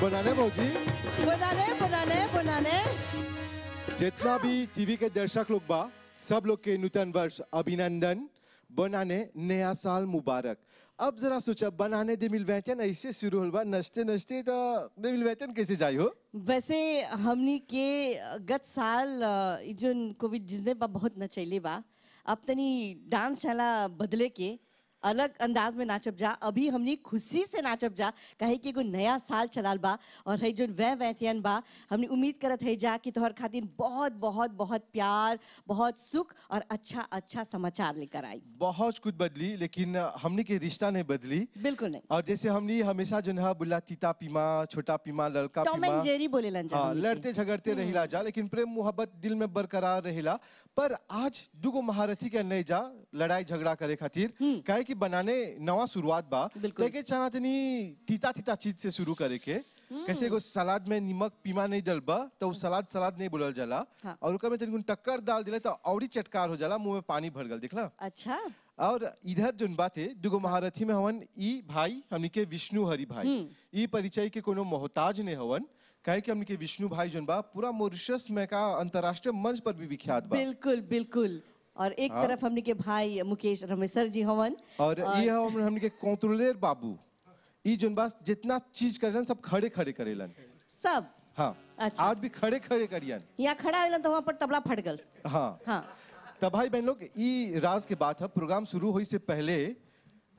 बनाने भौजी बनाने जितना भी टीवी के दर्शक लोग बा सब लोग के नूतन वर्ष अभिनंदन। बनाने नया साल मुबारक। अब जरा सोचा बनाने 2021 ऐसे शुरू होल बा नचते नचते तो 2021 कैसे जाई हो। वैसे हमनी के गत साल जो कोविड जिसने बा बहुत नचैले बा अब तनी डांस चला बदले के अलग अंदाज में नाचब जा। अभी हमनी खुशी से नाचब जा कहे कि एगो नया साल चलाल बा और है जो वैथियन बा हमनी उम्मीद करत है जा कि तोहर खातिर बहुत बहुत बहुत प्यार बहुत सुख और अच्छा अच्छा समाचार लेकर आई। बहुत कुछ बदली लेकिन हमनी के रिश्ता नहीं बदली। बिल्कुल नहीं। और जैसे हमनी हमेशा जो है बुला तीता पीमा छोटा पीमा लड़का टॉम एंड जेरी बोलेलन जा। लड़ते झगड़ते रहिला जा लेकिन प्रेम मोहब्बत दिल में बरकरार रहिला। पर आज दुगो महारथी के नहीं जा लड़ाई झगड़ा करे खातिर काहे कि बनाने नवा शुरुआत बा के चाहना तनी तीता तीता चीज से शुरू करे के। कैसे को सलाद में नमक पीमा नहीं डलबा तो सलाद सलाद नहीं बोलल जाला। हाँ। और ओकर में तनी टक्कर डाल दिले तो औरी चटकार हो जाला मुंह में पानी भर गल देखला। अच्छा। और इधर जोन बात है दुगो महारथी में हवन ई भाई हमनी के विष्णु हरि भाई ई परिचय के कोनो मोहताज ने हवन काहे कि हमनी के विष्णु भाई जोन बा पूरा मॉरिशस में का अंतरराष्ट्रीय मंच पर भी विख्यात बा। बिल्कुल बिल्कुल। और एक तरफ हमने के भाई मुकेश रमेशर जी हवन और ये हमने के कंट्रोलर बाबू ई जोन बात जितना चीज करेलन सब खड़े खड़े करेलन सब। हाँ। अच्छा। आज भी खड़े खड़े करियन यहाँ खड़ा होलन तो वहाँ पर तबला फट गल। हाँ हाँ। तब भाई बहन लोग ई राज के बात है प्रोग्राम शुरू हुई से पहले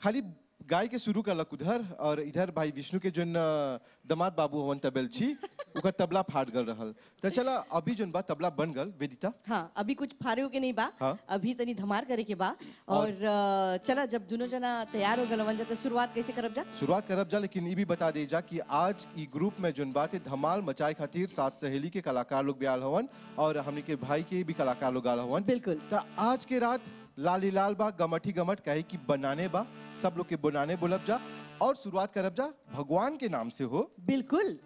खाली गाय के शुरू करलक उधर और इधर भाई विष्णु के जोन दमाद बाबू हवन तबेलची उकर तबला फाट गल रहल तो चला अभी जोन बा तबला बन गल वेदिता। हाँ अभी कुछ फारे के नहीं बा। हाँ? अभी तनी धमार करे के बा और चला जब दोनों जना तैयार हो गल तो शुरुआत कैसे करब जा। शुरुआत करब जा लेकिन ये भी बता दे जा कि आज ई ग्रुप में जोन बात है धमाल मचाए खातिर सात सहेली के कलाकार लोग भी आल हवन और हमने के भाई के भी कलाकार लोग आल हवन। बिल्कुल। तो आज के रात लाली लाल बा गमठी गमट कहे कि बनाने बा सब लोग के बनाने बोलब जा और शुरुआत करब जा भगवान के नाम से हो। बिल्कुल।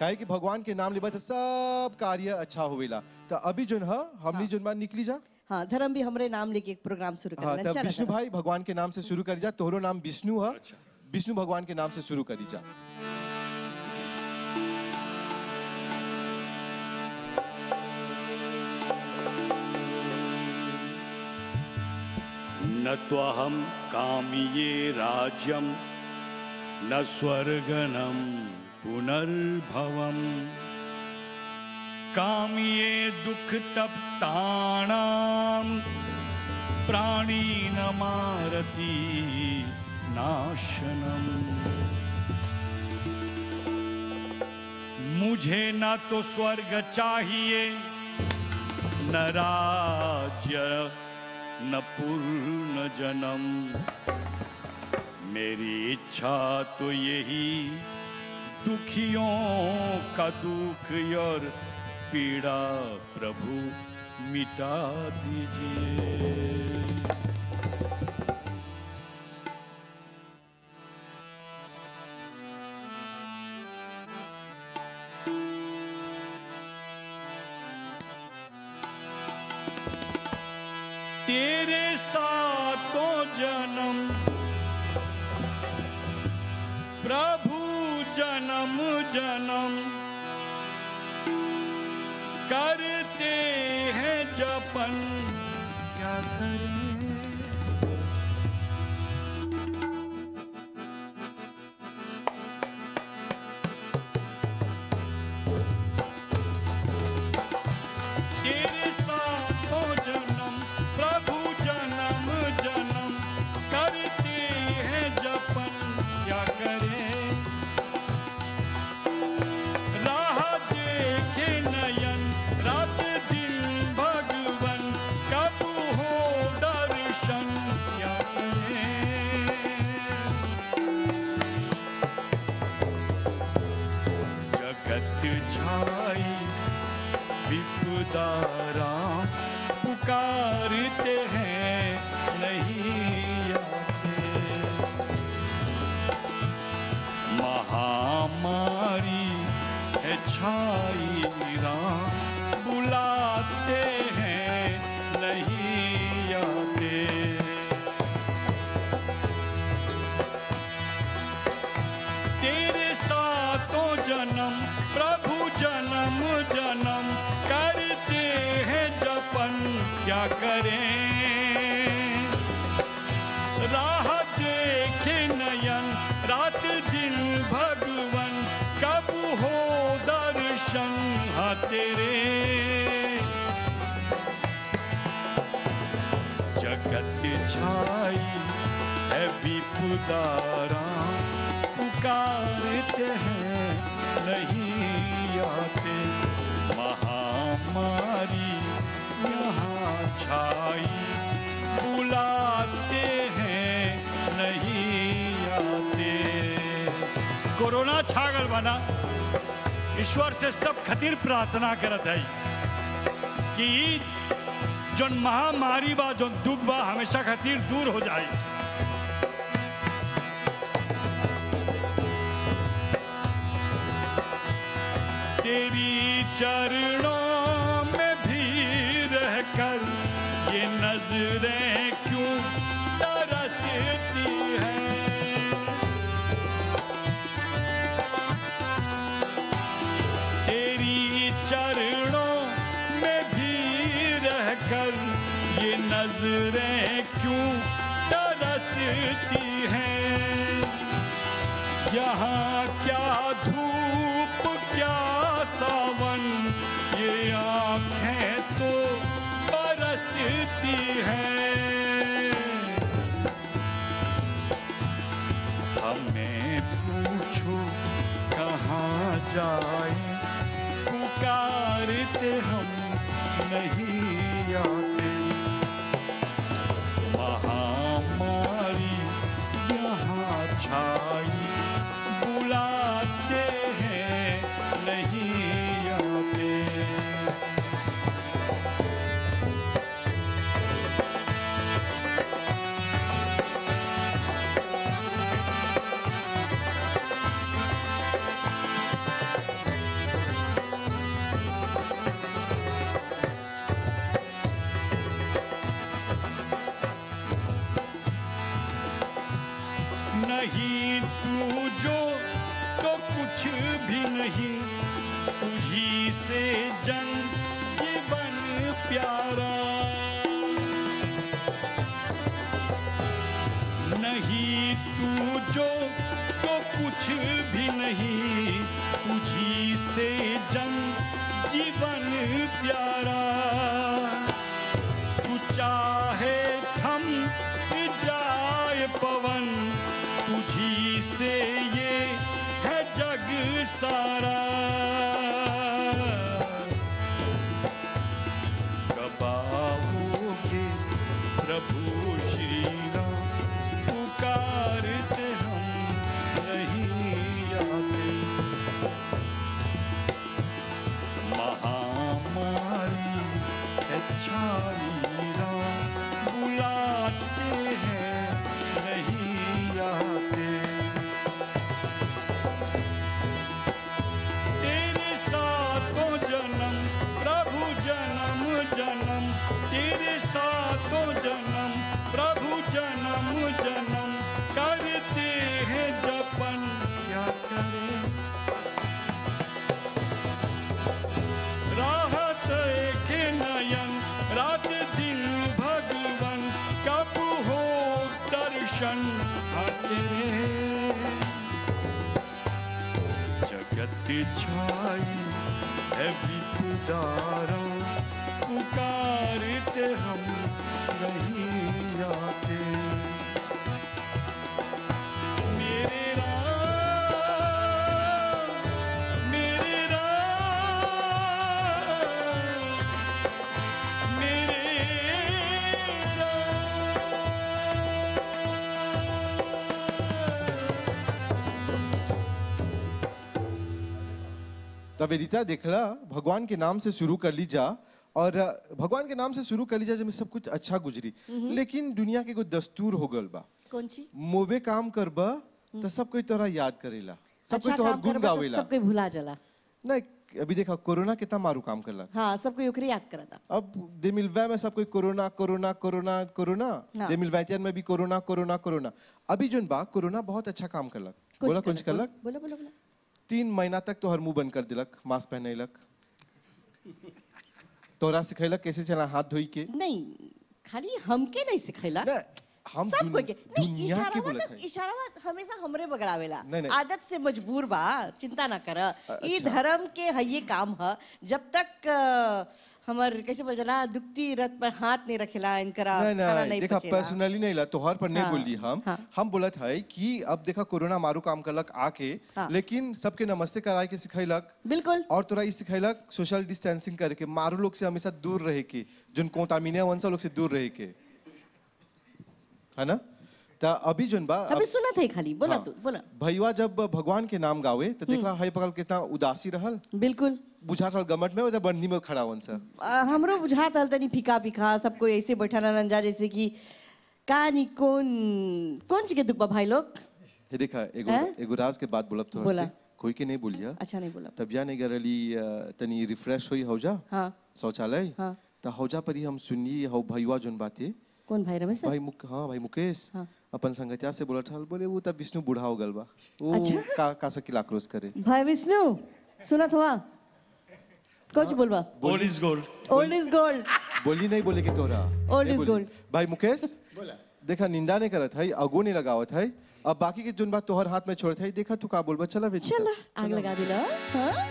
कहे कि भगवान के नाम लेबा तो सब कार्य अच्छा होवेला। तो अभी जोन है हमनी जोन बात निकली जा। हाँ धर्म भी हमरे नाम लेके एक प्रोग्राम शुरू करना। हाँ, विष्णु भाई भगवान के नाम से शुरू करी जा। तोहरो नाम विष्णु है। विष्णु भगवान के नाम से शुरू करी जा। न त्वहं कामये राज्यं न स्वर्गनं पुनर्भवम् कामये दुःखतप्तानां प्राणिनमारति नाशनम् मुझे न तो स्वर्ग चाहिए न राज्य न पूर्ण जन्म मेरी इच्छा तो यही दुखियों का दुख और पीड़ा प्रभु मिटा दीजिए। तेरे सातों जन्म प्रभु जन्म जन्म करते हैं जपन क्या करें। तेरे सातों जन्म प्रभु जन्म जन्म करते हैं जपन क्या करें। राह देखे नयन रात दिन भगवन कब हो दर्शन क्या करें। जगत छाई विपदा पुकारते हैं नहीं आते। महामारी है छाई राम बुलाते हैं नहीं आते। तेरे सातों जन्म करें। राह देखे नयन रात दिन भगवन, कब हो दर्शन हाँ तेरे। जगत छाई है विपुदारा, पुकारते हैं नहीं आते। महामारी यहाँ छाई, बुलाते हैं नहीं आते। कोरोना छागल बना, ईश्वर से सब खातिर प्रार्थना करत है कि जो महामारी बा, जो दुख बा, हमेशा खातिर दूर हो जाए। तेरी चरणों में भी रहकर ये नजरें क्यों तरसती हैं। तेरी चरणों में भी रहकर ये नजरें क्यों तरसती हैं। यहाँ क्या धूप क्या सावन, ये आँखें तो बरसती हैं। हमें पूछो कहाँ जाए, पुकारते हम नहीं आते। महामारी यहाँ छाई, बुलाते हैं नहीं आते। नहीं तू जो तो कुछ भी नहीं, तुझी से जन जीवन प्यारा। नहीं तू जो तो कुछ भी नहीं, तुझी से जन जीवन प्यारा। तू चाहे थम जाए पवन, तुझी से ये है जग सारा। कब आओगे प्रभु श्री राम, पुकारते हम नहीं आते। महामारी है छाई राम, बुलाते हैं नहीं आते। तेरे सातों जन्म प्रभु जन्म जन्म, तेरे सातों जन्म प्रभु जन्म जन्म, करते हैं जपन क्या करें। राहत के नयन रात दिन भगवन, कब हो दर्शन तेरे। जगत छाई है विपुदारा, पुकारते हम नहीं आते। मेरे राम, मेरे राम, मेरे तब वेदिता देखला, भगवान के नाम से शुरू कर ली जा, और भगवान के नाम से शुरू कर ली जा, जब सब कुछ अच्छा गुजरी। लेकिन दुनिया के कोई दस्तूर हो गल बा, कौन सी? मोबे काम करबा तो सब कोई तोरा याद करेला, सब कोई अच्छा तोहर काम गुण करबा तो गावेला। सब कोई भुला जाला। नहीं, अभी देखा कोरोना कितना मारू काम करला। हाँ, सब कोई ओकरे याद करता। अब दे मिलवा में सब कोई कोरोना कोरोना कोरोना कोरोना, हाँ। दे मिलवातियन में भी कोरोना कोरोना कोरोना। अभी जोन बा कोरोना बहुत अच्छा काम करलक। बोला कुछ करलक, बोला बोला बोला। 3 महीना तक तो हर मुंह बंद कर दिलक, मास्क पहनैलक। तोरा सिखैलक कैसे चला हाथ धोई के? नहीं, खाली हमके नहीं सिखैला, ना, हम सब कोई के नहीं। दुनिया के बोलत है। इशारा हमेशा हमरे बगरावेला, नहीं, नहीं। आदत से मजबूर बा, चिंता ना कर। ई धर्म के है ये काम है, जब तक हमर कैसे बोल जाला दुखती रथ पर हाथ नहीं रखेला इनकरा खाना नहीं देखा पचेला। पर्सनली नहीं ला तोहर पर नहीं बोली हम हाँ। हम बोलत है कि अब देखा कोरोना मारू काम करलक आके, लेकिन सबके नमस्ते कराए के सिखैलक, बिल्कुल। और तोरा ई सिखैलक सोशल डिस्टेंसिंग करके, मारू लोग से हमेशा दूर रहे के, जोन कोतामिने वंसा लोग से दूर रहे के, है ना? ता अभी जोन बा अभी सुना था खाली, बोला हाँ। तू बोला। भैया जब भगवान के नाम गावे तो देखला है पकड़ कितना उदासी रहल, बिल्कुल बुझा रहल गमट में वजह बंदी में खड़ा वंसा। हमरो बुझात हल तनी फीका फीका, सब कोई ऐसे बैठा नंजा जैसे कि कहानी कौन चीज के दुख बा भाई लोग। ये देखा एगो राज के बात बोलब तोहर से, कोई के नहीं बोलिया। अच्छा नहीं बोला। तब या नहीं गरली तनी रिफ्रेश होई हो जा हाँ शौचालय, हाँ। तो हो जा पर ही हम सुनी हो भैया जोन बाते, कौन भाई रमेश? हाँ भाई मुकेश हाँ। अपन संगतिया से बोलत हल, बोले वो तब विष्णु बूढ़ा हो गल बा, वो अच्छा? का सकिल आक्रोश करे। भाई विष्णु सुनत हुआ कुछ बोलबा? Old is gold. Old is gold. बोली नहीं बोले कि तोरा ओल्ड नहीं इज बोली। गोल्ड। भाई मुकेश बोला देखा निंदा नहीं करत है, अगो नहीं लगावत है, अब बाकी के जोन बात तोहर हाथ में छोड़त है, देखा तू का बोलबा? चला वेदिका, चला आग लगा दिला। हाँ?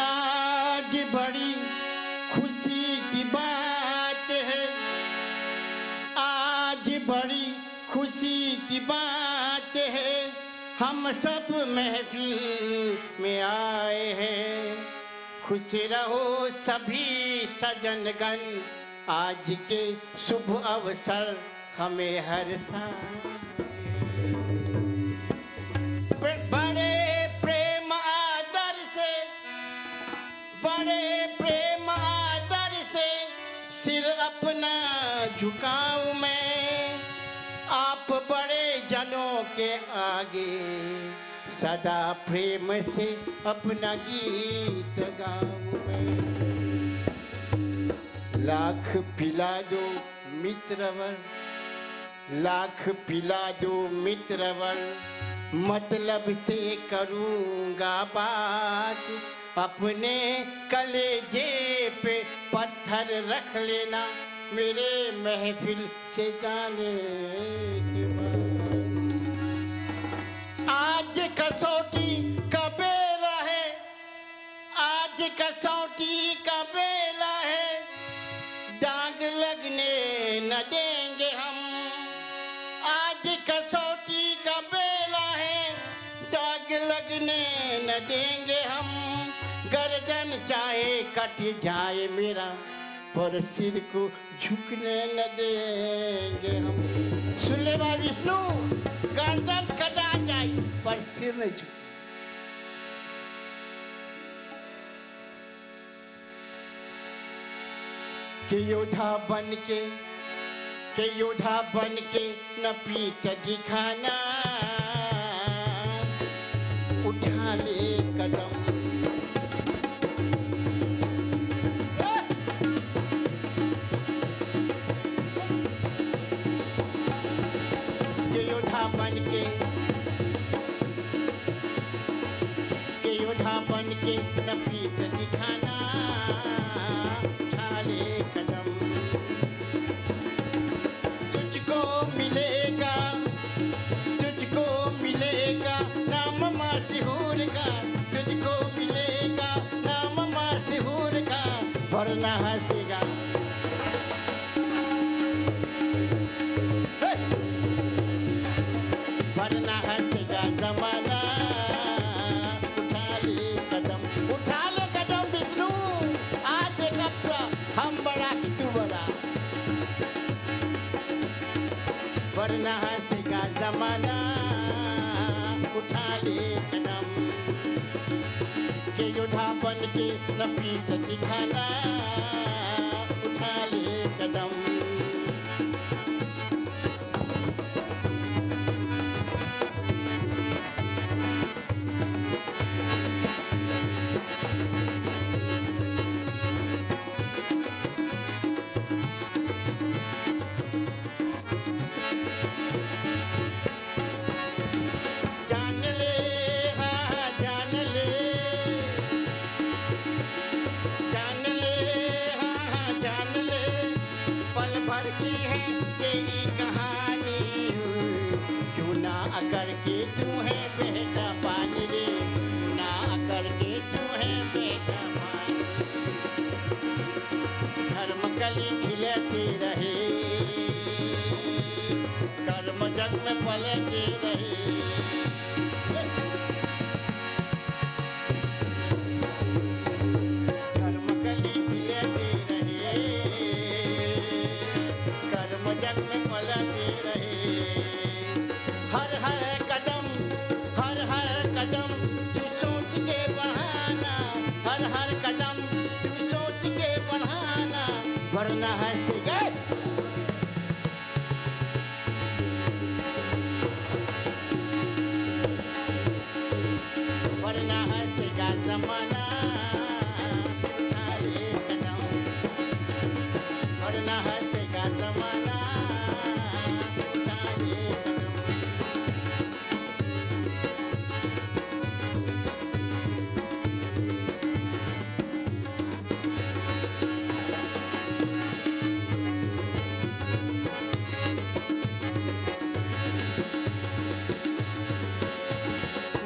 आज बड़ी खुशी की बात है, आज बड़ी खुशी की बात है, हम सब महफिल में आए हैं। खुश रहो सभी सजनगण, आज के शुभ अवसर हमें हर साल। बड़े प्रेम आदर से, बड़े प्रेम आदर से सिर अपना झुकाऊं मैं, आप बड़े जनों के आगे सदा प्रेम से अपना गीत गाऊं मैं। लाख पिला दो मित्रवर, लाख पिला दो मित्रवर, मतलब से करूँगा बात, अपने कलेजे पे पत्थर रख लेना मेरे महफिल से जाने के बाद। आज कसौटी का बेला है, आज कसौटी का बेला है, दाग लगने न देंगे हम। आज कसौटी का बेला है, दाग लगने न देंगे हम। गर्दन चाहे कट जाए मेरा, पर सिर को झुकने न देंगे हम। सुन ले भाई विष्णु, गर्दन कटा जाए पर सिर नहीं झुके। के योद्धा बन के न पीठ दिखाना, उठा ले कदम। के योद्धा बन के न पीठ दिखाना, उठा ले कदम। तुझको मिलेगा नाम मशहूर का, तुझको मिलेगा नाम मशहूर का, वरना हंसेगा। वरना हंसेगा जमाना। उठा ले कदम विष्णु, आज कब हम बड़ा कि तू बड़ा, वरना हंसेगा जमाना। उठा ले कदम, के योद्धा बन के न पीठ दिखाना, उठा ले कदम। करके तू है बेटा पानी रे, ना करके तू है बेटा पानी। धर्म कली खिलती रहे, कर्म जग में पलती रहे। कर्म कली खिलती रहे, कर्म जग में पलती रहे। हर हर कदम तू सोच के बढ़ाना, हर हर कदम तू सोच के बढ़ाना, वरना हंसेगा वरना हंसेगा जमाना। उठाए कदम, वरना हंसेगा जमाना। उठाए कदम।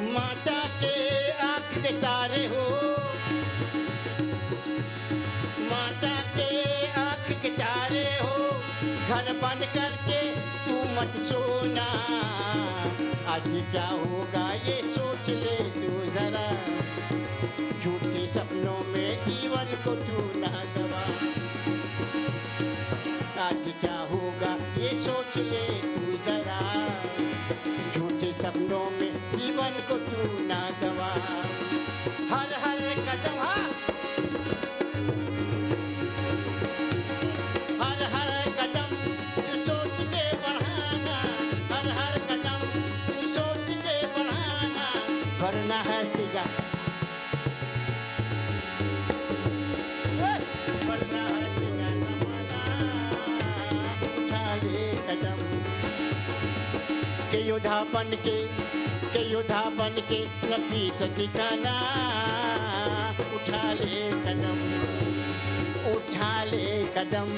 माता के आँख के तारे हो, माता के आँख के तारे हो, घर बंद करके तू मत सोना। आज क्या होगा ये सोच ले तू जरा, झूठे सपनों में जीवन को तू ना गवा। आज क्या होगा ये सोच ले तू जरा, झूठे सपनों में जीवन को तू ना गवा। हर हर कदम हर हर कदम तू सोच के बढ़ाना, हर हर कदम तू सोच के बढ़ाना, वरना हंसेगा वरना हंसेगा जमाना। उठा ले कदम के योद्धा बन के नफीस दिखाना। उठा ले कदम, उठा ले कदम,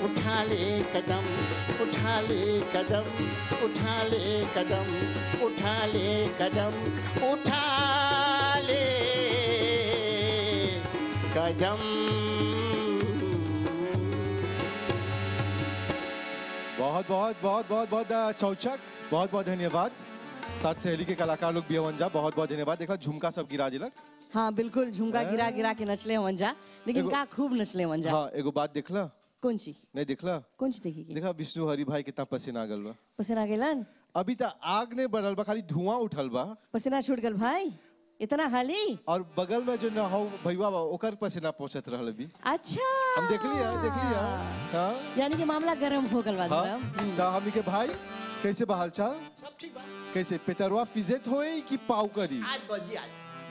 उठा ले कदम, उठा ले कदम, उठा ले कदम, उठा ले कदम, उठा ले कदम। बहुत बहुत बहुत बहुत बहुत चौचक, बहुत बहुत धन्यवाद। साथ सहेली के कलाकार लोग भी हवन जा, बहुत बहुत धन्यवाद। देखा झुमका सब गिरा दिलक। हाँ बिल्कुल, झुमका गिरा गिरा के नचले हवन जा, लेकिन का खूब नचले हवन जा। हाँ एगो बात देखला? कौन सी? नहीं देखला? कौन सी देखी? देखा विष्णु हरि भाई कितना पसीना आ गल बा। पसीना गेलन? अभी तक आग ने बढ़ल बा, खाली धुआं उठल बा। पसीना छूट गल भाई इतना हाली? और बगल में जो न हो भैया बा ओकर पसीना पहुंचत रहल अभी। अच्छा हम देख लिया हाँ। यानी कि मामला गर्म हो गल बा। हाँ तो हमनी के भाई कैसे बा हालचाल? सब ठीक बा। कैसे पेटरवा फिजेत होई कि पाव करी? आज बजी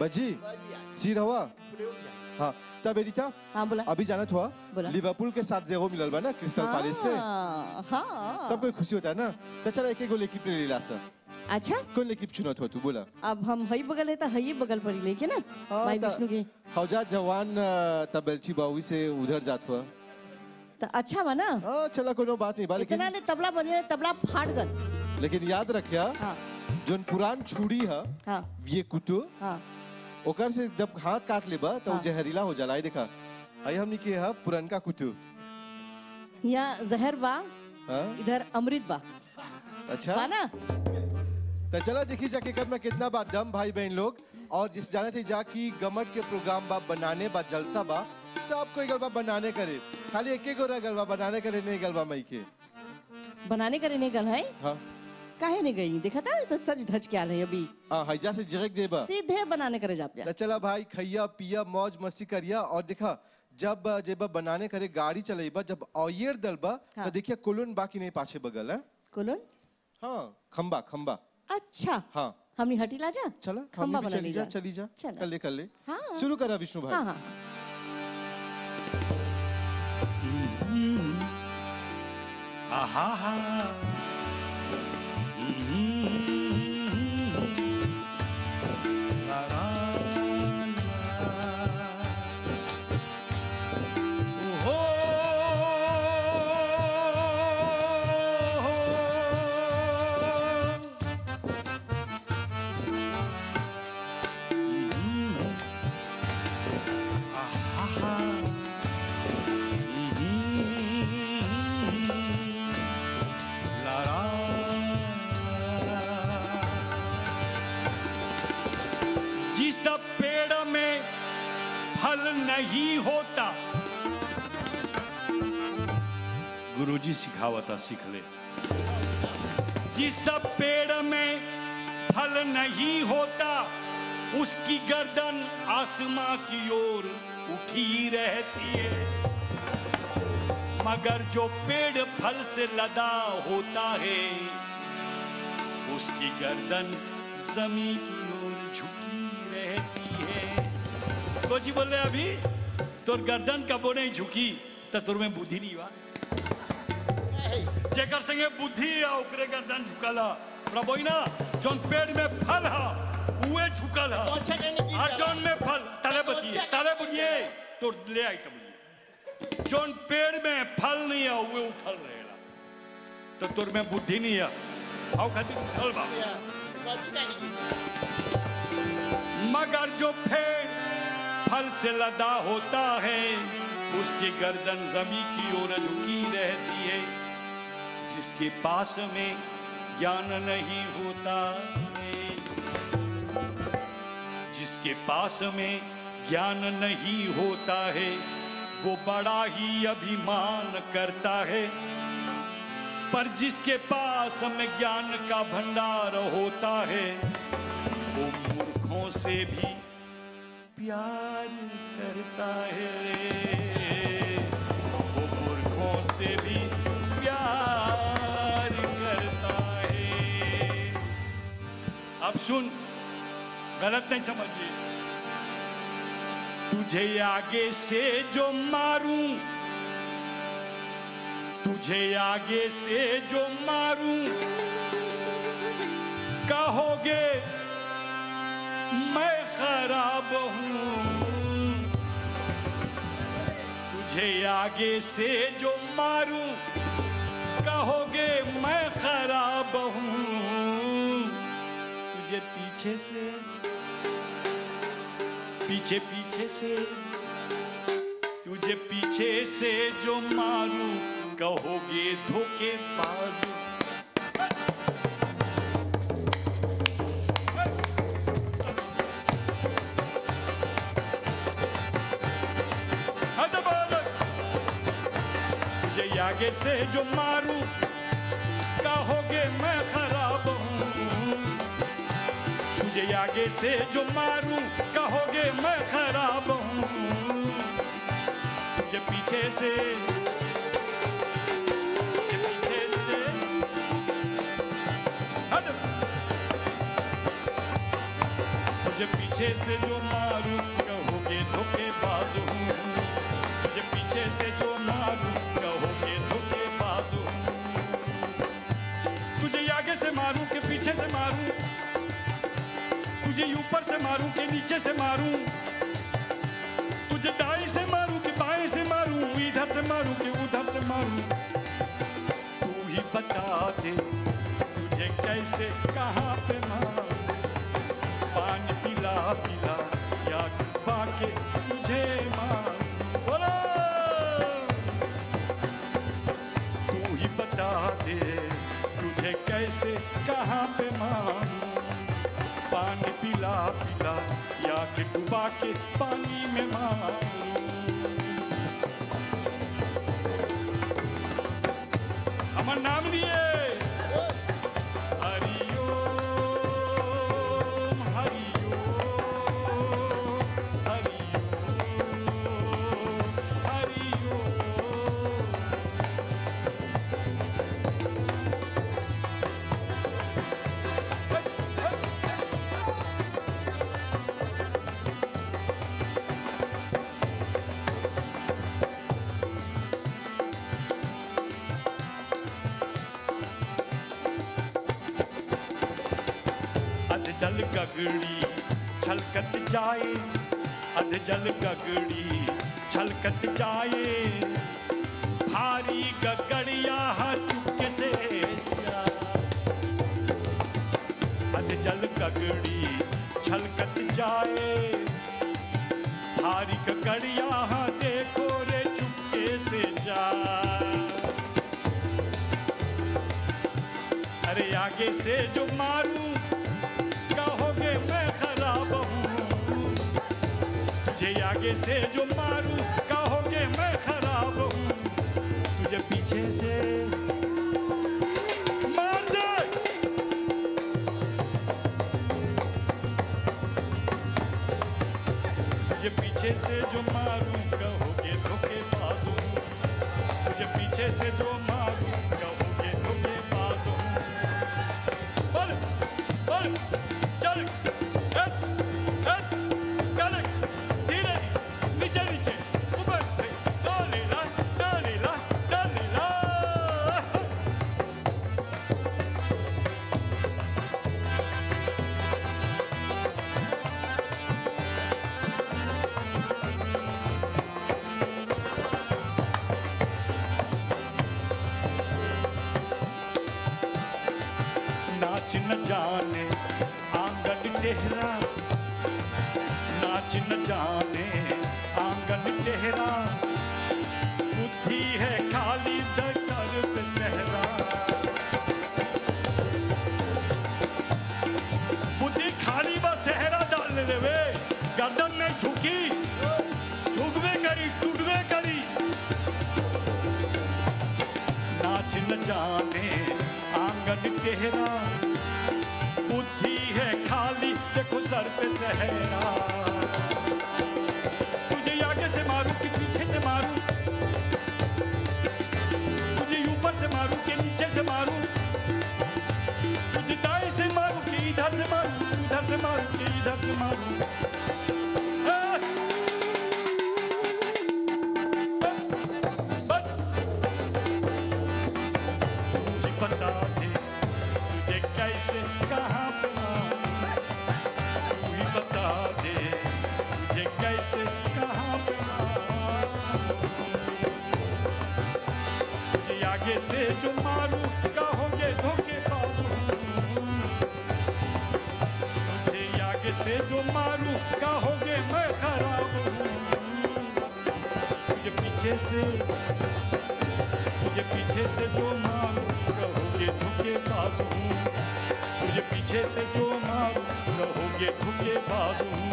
बजी आज सिर हवा। पूरे हो गया। हाँ तब बेटा हाँ बोला। अभी जानत हुआ बोला। लिवरपूल के 7-0 मिलल बा ना क्रिस्टल पैलेस से। हाँ सबको खुशी होता है ना। तो चला एक एक गोल एकिप ले ला सर। अच्छा कौन एकिप चुनत हुआ तू बोला? अब हम हई बगल है तो हई बगल पर ही लेके ना भाई विष्णु के। हौजा जवान तबेलची बावी से उधर जात हुआ तो अच्छा बा ना। हाँ चला कोनो बात नहीं बा, इतना ले तबला बनिया तबला फाट गल। लेकिन याद रखिया हाँ जोन पुरान छुरी है हाँ ये कुतो हाँ ओकर से जब हाथ काट लेबा तो हाँ। जहरीला हो जाला। देखा आई हमनी के है पुरनका कुतो। यहाँ जहर बा, हाँ इधर अमृत बा। अच्छा बा ना? तो चला देखी जाके कर में कितना बात दम भाई बहन लोग। और जिस जाने थे जा की गमट के प्रोग्राम बा बनाने बा जलसा बा सबको एक गलबा बनाने करे, खाली एक एक गलबा बनाने करे नहीं गलबा मई के बनाने करे नहीं गल है। हाँ काहे नहीं गई? देखा था तो सच धज के आल है अभी। हैजा से जिरक जेबा सीधे बनाने करे जाप जा। तो चला भाई खैया पिया मौज मस्ती करिया। और देखा जब जेबा बनाने करे गाड़ी चलेबा जब ऑयर दलबा हाँ। तो देखिए कुलन बाकी नहीं पाछे बगल है। कोलन? हाँ खंबा खंबा। अच्छा हाँ हमने हटी ला जा। चला खंबा हम भी बना चली ले जा जा। चली जा चला। कर ले हाँ। शुरू करा विष्णु भाई। हाँ हाँ आहा ला ला ओहो नहीं होता। गुरुजी सिखावता सीख ले। जिस पेड़ में फल नहीं होता उसकी गर्दन आसमां की ओर उठी रहती है, मगर जो पेड़ फल से लदा होता है उसकी गर्दन जमीन की ओर झुकी रहती है। तो जी बोल रहे अभी तोर गर्दन कबो नहीं झुकी तो तोर में बुद्धि नहीं हुआ। जेकर संगे बुद्धि या ओकरे गर्दन झुकला प्रभु ना जोन पेड़ में फल हा उए झुकल हा और जोन में फल तले बतिए तो ले आई तब जोन पेड़ में फल नहीं है उए उठल रहेला तो तोर में बुद्धि नहीं है आओ खातिर उठल बा। मगर जो पेड़ फल से लदा होता है उसकी गर्दन जमीन की ओर झुकी रहती है। जिसके पास में ज्ञान नहीं होता है, जिसके पास में ज्ञान नहीं होता है वो बड़ा ही अभिमान करता है, पर जिसके पास में ज्ञान का भंडार होता है वो मूर्खों से भी प्यार करता है, वो मूर्खों से भी प्यार करता है। अब सुन, गलत नहीं समझिए। तुझे आगे से जो मारूं, तुझे आगे से जो मारूं, कहोगे मैं खराब हूं। तुझे आगे से जो मारूं, कहोगे मैं खराब हूं। तुझे पीछे से तुझे पीछे से जो मारूं, कहोगे धोखेबाज। तुझे आगे से जो मारूं, कहोगे मैं खराब हूं। तुझे आगे से जो मारूं, कहोगे मैं खराब हूं। तुझे पीछे से हट। तुझे पीछे से जो मारूं, कहोगे धोखेबाज हूं। तुझे पीछे से जो मारूं, कहोगे धोखेबाज हूं। तुझे आगे से मारूं कि पीछे से मारूं, तुझे ऊपर से मारूं कि नीचे से मारूं, तुझे दाएं से मारूं कि बाएं से मारूं, इधर से मारूं कि उधर से मारूं। तू ही बता दे तुझे कैसे कहां पे मारूं। पानी पिला पिला या डुबा के तुझे मारूं। बोलो तू ही बता दे तुझे कैसे कहां पे मारूं। पानी पिला पिला या कि डुबा के पानी में मारूं। हमारा नाम लिए जल गगड़ी छलकत जाए, अध जल गगड़ी छलकत जाए। भारी गगड़िया चुपके से जाए। अध जल गगड़ी छलकत जाए। भारी गगड़िया देखो रे चुपके से जाए। अरे आगे से जो मारूं, कहोगे मैं खराब हूं। तुझे आगे से जो मारूं कहोगे मैं खराब हूँ, तुझे पीछे से मार दे। तुझे पीछे से जो मारूं कहोगे धोखेबाज हूँ, तुझे पीछे से जो मारूं कहोगे धोखेबाज हूँ। चल चल धीरे नीचे नीचे ऊपर डालीला डालीला डालीला। नाच न जाने आंगन तेरा, नाच न जाने आंगन तेरा, बुद्धि है खाली दर पे सहरा। बुद्धि खाली बा सहरा डाल दे वे, गर्दन में झुकी झुकवे करी टूटवे करी। नाच न जाने आंगन तेरा, बुद्धि है खाली देखो सर पे सहरा। तुझे आगे से मारूं कि पीछे से मारूं, तुझे ऊपर से मारूं कि नीचे से मारूं, तुझे दाएं से मारूं कि इधर से मारूं, उधर से मारूं कि इधर से मारूं। बता दे तुझे कैसे कहाँ पे मारूं, तू ही बता दे तुझे कैसे कहाँ पे मारूं। तुझे आगे से जो मारूं कहोगे धोखेबाज हूँ, तुझे आगे से जो मारूं कहोगे मैं खराब हूँ। तुझे पीछे से जो मारूं कहोगे धोखेबाज हूँ, तुझे पीछे से जो मारूं कहोगे धोखेबाज हूँ।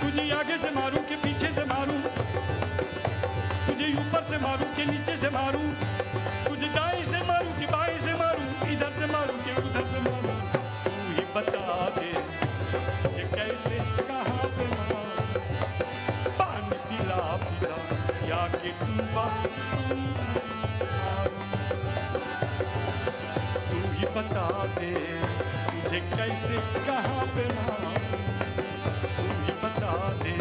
तुझे आगे से मारूं कि पीछे से मारूं, तुझे ऊपर से मारूं कि नीचे से मारूं, तुझे दाएं से मारूं कि बाएं से मारूं, इधर से मारूं कि उधर से मारूं। तू ही बता दे ये कैसे कहाँ पे मारूं, पानी पिला पिला या कि डूबा। तू ही बता दे तुझे कैसे कहाँ पे मारूं, तू ही बता दे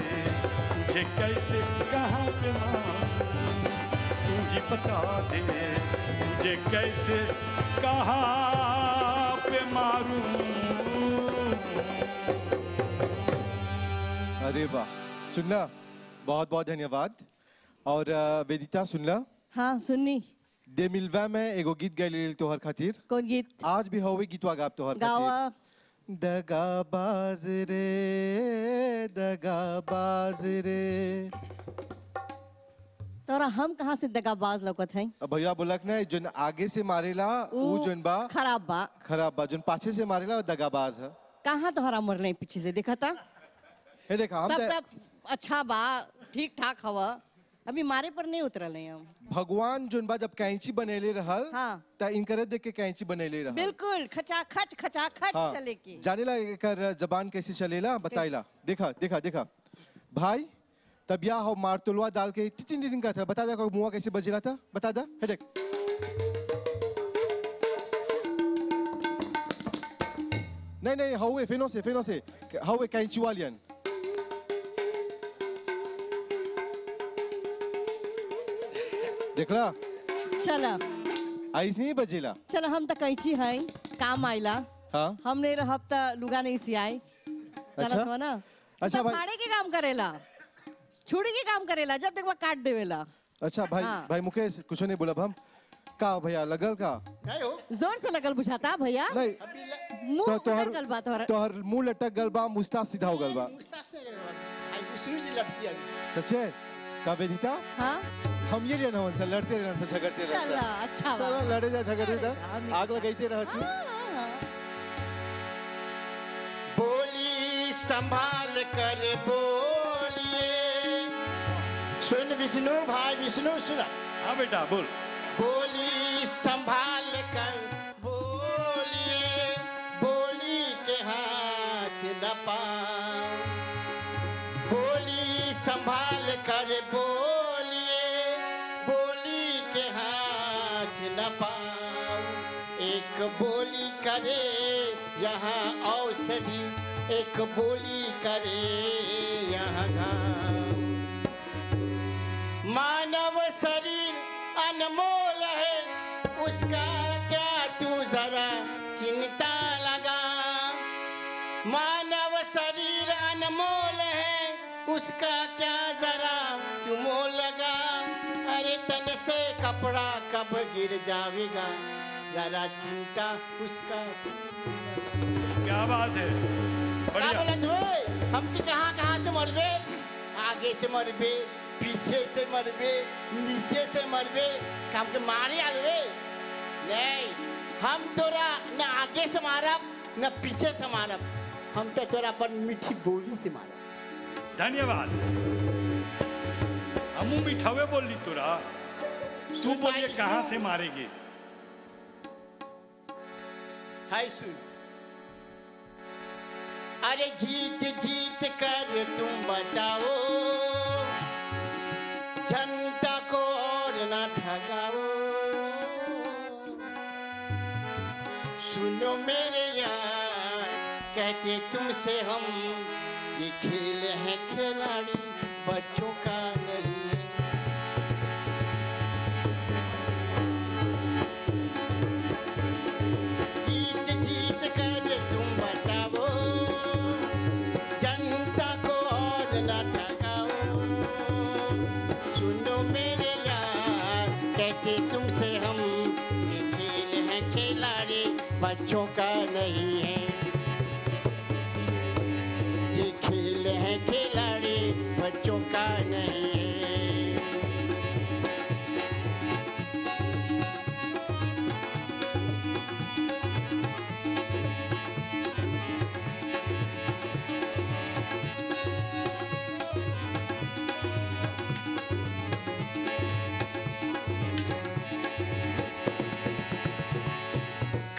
तुझे कैसे कहाँ पे मारूं, तू ही बता दे तुझे कैसे कहाँ पे मारूं। अरे वाह, सुनला, बहुत बहुत धन्यवाद। और वेदिता सुनला, हाँ सुननी। दे मिलवा में एगो गीत गाइले तोहर खातिर। कौन गीत? आज भी हवे गीतवा गाब तोहर गावा। खातिर। दगाबाज रे दगाबाज रे। तोरा हम कहाँ से दगाबाज लौकत हैं? अब भैया बोलक ना जोन आगे से मारेला वो जोन बा खराब बा, खराब बा, जोन पाछे से मारेला वो दगाबाज है। कहाँ तोहरा मरले पीछे से देखा था? हे देखा हम सब तब अच्छा बा, ठीक ठाक हवा, अभी मारे पर नहीं उतरल हैं हम। भगवान जोन बा जब कैंची बनेले रहल, हाँ। ता इनकर देख के कैंची बनेले रहल। बिल्कुल खचाखच खचाखच हाँ। चले के। जानेला एकर जबान कैसे चलेला बताइला। देखा देखा देखा भाई, तब या हो मारतुलवा डाल के टिटिन टिटिन का था। बता दा मुआ कैसे बज रहा था, बता दा। हे देख नहीं नहीं हवे फेनो से हवे कैंची वालियन। देखला चला ऐसे ही बजेला। चलो हम तो कैची हैं, काम आइला। हाँ हमने रहब त लुगा नहीं सियाई। अच्छा। हो ना? अच्छा भाई। फाड़े के काम करेला, छुड़ी के काम करेला, जब देखबा काट देवेला। अच्छा भाई। हाँ। भाई मुकेश कुछ नहीं बोला हम का भैया लगल का काय हो जोर से लगल बुझाता भैया। नहीं अभी मुंह तोहर उतर गल बा तोहर। तोहर मुंह लटक गल बा, मुस्ता सीधा हो गल बा। मुस्तास ने आई विष्णु जी लटकी आई सच्चे का वेदिता हाँ हम ये लेना हमसे लड़ते रहना से झगड़ते चला रहना अच्छा बा। चलो लड़े जा झगड़े जा हाँ, नहीं। आग लगाइते रह तू। हाँ। बोली संभाल कर बोल भाई विष्णु सुना। हाँ बेटा बोल। बोली संभाल कर बोलिए, बोली के हाथ न पाओ। बोली संभाल कर बोलिए, बोली के हाथ न पाओ। एक बोली करे यहाँ औषधि, एक बोली करे यहाँ घाव। मानव शरीर अनमोल है, उसका क्या तू जरा चिंता लगा। मानव शरीर अनमोल है, उसका क्या जरा तू मोल लगा। अरे तन से कपड़ा कब गिर जाएगा, जरा चिंता उसका। क्या बात है, बढ़िया। क्या बोला तू? हम कि कहाँ से मरबे? आगे से मरबे, पीछे से मरबे, नीचे से मरबे, काम के मारे आलवे। नहीं, हम तोरा न आगे से मारब न पीछे से मारब, हम तो तोरा पर मीठी बोली से मारब। धन्यवाद। हम मिठावे बोली तोरा, तू बोलिए कहाँ से मारेगी। हाय सुन। अरे जीत जीत कर तुम बताओ, जनता को और न ठगाओ। सुनो मेरे यार, कहते तुमसे हम, ये खेल है खिलाड़ी, बच्चों का नहीं। जीत जीत कर तुम बताओ, जनता को और न ठगाओ। सुनो मेरे यार, कहते तुमसे हम, ये खेल है खिलाड़ी, बच्चों का नहीं है। ये खेल है खिलाड़ी, बच्चों का नहीं है।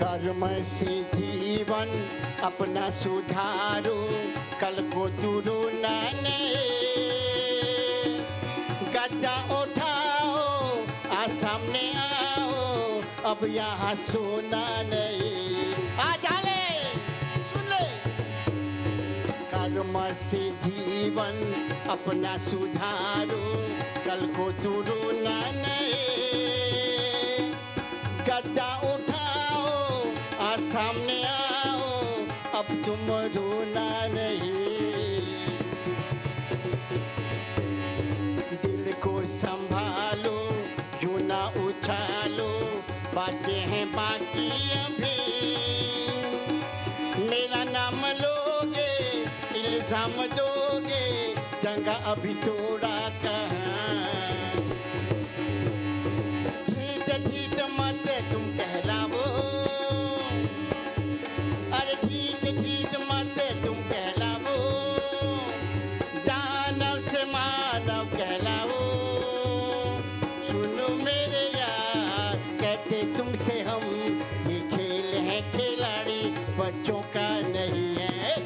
कर्म से जीवन अपना सुधारो, कल को तुरु नाने। गद्दा उठाओ, आ सामने आओ, अब यहाँ सोना नहीं। आ जाले, सुन ले। कर्म से जीवन अपना सुधारो, कल को तुरु नाने। गद्दा सामने आओ, अब तुम रोना नहीं। दिल को संभालो, क्यों ना उछालो, बातें हैं बाकी अभी। मेरा नाम लोगे, इल्जाम दोगे, जंगा अभी तोड़ा कहाँ। ठीक ठीक मत तुम कहलाओ, अरे ठीक ठीक मत तुम कहलाओ। दानव से मानव कहलाओ। सुनो मेरे यार, कहते तुमसे हम, ये खेल है खिलाड़ी, बच्चों का नहीं है।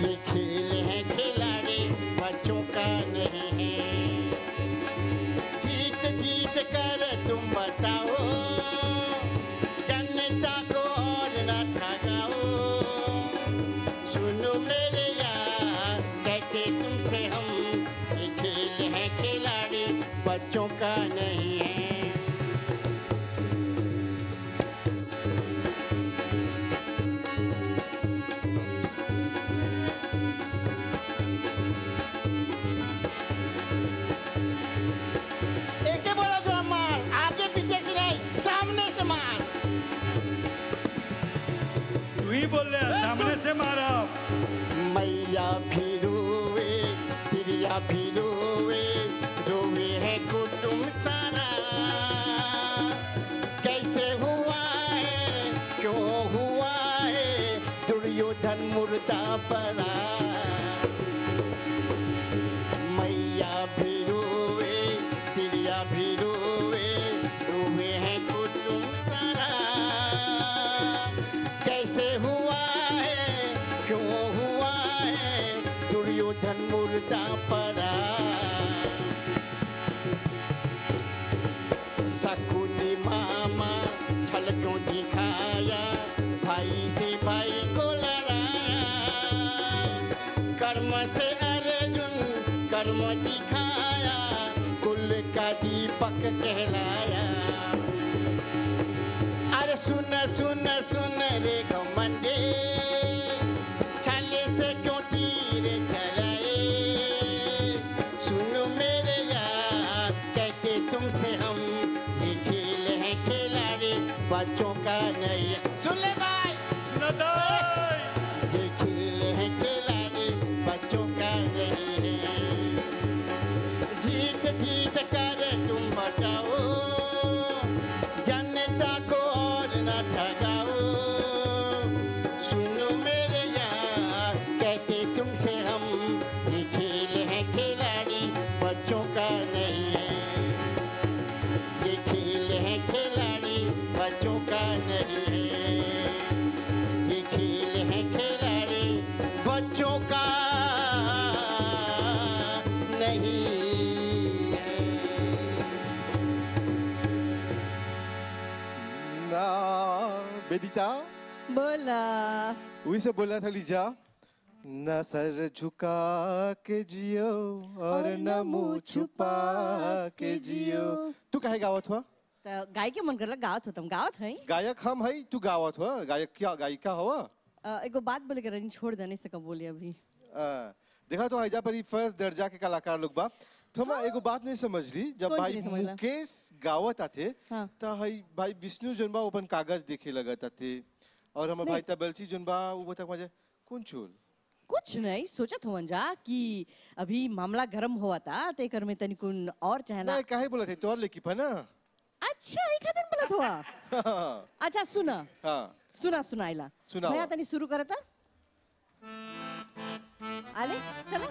ये खेल है खिलाड़ी, बच्चों का नहीं है। जीत जीत कर तुम बताओ, जनता को और न ठगाओ। सुनो मेरे यार, कहते तुमसे हम, ये खेल है खिलाड़ी, बच्चों का नहीं है। एक ही बोला जरा मार, आगे पीछे से नहीं, सामने से मार। तू ही बोल रहे, सामने से मारा। मैया भी रोवे, प्रिया भी रोवे, रोवे है कुटुंब सारा। कैसे हुआ है, क्यों हुआ है, दुर्योधन मुर्दा पड़ा। मैया सकुनी मामा छल क्यों दिखाया, भाई से भाई को लड़ाया। कर्म से अर्जुन कर्म दिखाया, कुल का दीपक कहलाया। अरे सुन सुन सुन रे घमंडे, छाले से क्यों तीर चलाए। सुनो मेरे यार कहते तुमसे हम, ये खेल है खिलाड़ी बच्चों का नहीं। सुन ले भाई, ये खेल है खिलाड़ी बच्चों का नहीं है। जीत जीत कर तुम बचाओ, जनता को और न ठगाओ। सुनो मेरे यार कहते तुमसे हम, ये खेल है खिलाड़ी बच्चों का नहीं है। ये खेल है खिलाड़ी बच्चों का नहीं है। ये खेल है खिलाड़ी बच्चों का नहीं है। ना बेदिता बोला वही से बोला था लीजा, न सर झुका के जियो और न मुंह छुपा के जियो। तू कहे गावत हुआ? तो गाय के मन करला गावत होतम, गावत है। गायक हम है, तू गावत हुआ? गायक क्या गायिका हुआ? एगो बात बोले के रनी छोड़ देने से कब बोली अभी। देखा तो हैजा पर फर्स्ट दर्जा के कलाकार लोग बा। तो हम एगो बात नहीं समझ ली, जब कौन भाई चीज नहीं समझला? मुकेश गावत आते हाँ। तो भाई विष्णु जोन बा ओपन कागज देखे लगत आते, और हम भाई तबलची जोन बा वो तक मजे कौन चोल। कुछ नहीं सोचत हुआ जा कि अभी मामला गरम हुआ था तो एकर में तनिकुन और चाहला। नहीं काहे बोला थे तोर लेकी पा ना। अच्छा एक खातिर बोलत हुआ। अच्छा सुना हाँ सुना सुनाइला सुनाओ। भैया तनी शुरू करता। आले चला।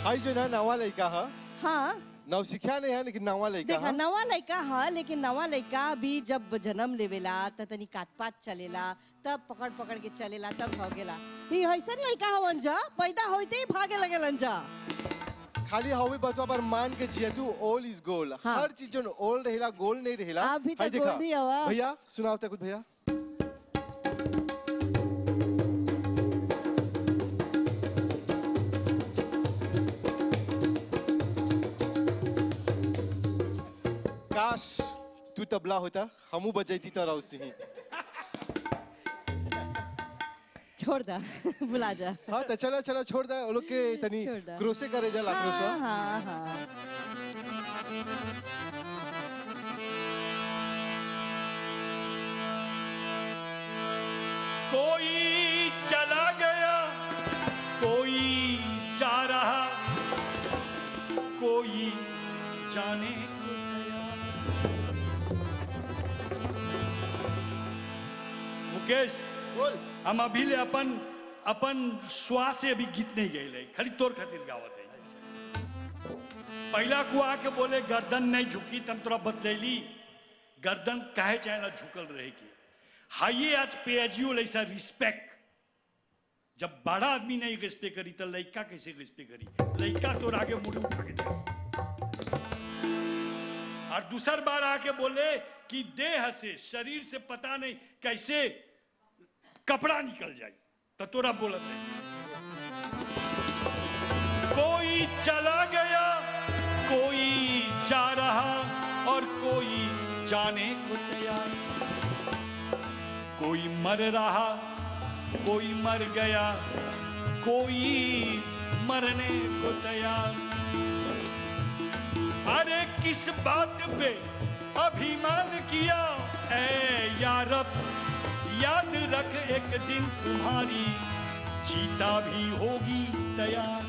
हाई जो ना नवा लड़का है, हाँ नव सिखा नहीं है लेकिन नवा लड़का देखा है। नवा लड़का है, लेकिन नवा लड़का भी जब जन्म लेवेला त तनी काट-पात चलेला, तब पकड़ पकड़ के चलेला, तब भागेला। ई ऐसन लड़का हवन जा पैदा होते ही भागे लगेलन जा। खाली हवे बतवा पर मान के जिया तू ऑल इज गोल। हाँ। हर चीज जो ऑल रहेला गोल नहीं रहेला। अभी हाय तक देखा। गोल ही हवा। भैया सुनाओ कुछ भैया। काश तू तबला होता, हमू बजैती तरह उसी ही। छोड़ दा बुला जा। हाँ तो चला चला छोड़ दे वो लोग के तनी छोड़ दा। क्रोसे करे जा लाक्रोसवा। हाँ हाँ कोई चला गया, कोई जा रहा, कोई जाने को तैयार। मुकेश बोल। हम अभी ले अपन श्वास से अभी गीत नहीं गए, खाली तोर खातिर गावत है। पहला को आके बोले गर्दन नहीं झुकी, तम तोरा बतलैली गर्दन काहे चाहेला झुकल रहे की। हाइये आज पेजियो ऐसा रिस्पेक्ट, जब बड़ा आदमी नहीं रिस्पेक्ट करी तो लड़का कैसे रिस्पेक्ट करी। लड़का तो आगे मुड़ उठा के और दूसर बार आके बोले कि देह से शरीर से पता नहीं कैसे कपड़ा निकल जाए, तो तोरा बोलत नहीं। कोई चला गया, कोई जा रहा, और कोई जाने को तैयार। कोई मर रहा, कोई मर गया, कोई मरने को तैयार। अरे किस बात पे अभिमान किया ऐ यारब, याद रख एक दिन तुम्हारी चीता भी होगी तैयार।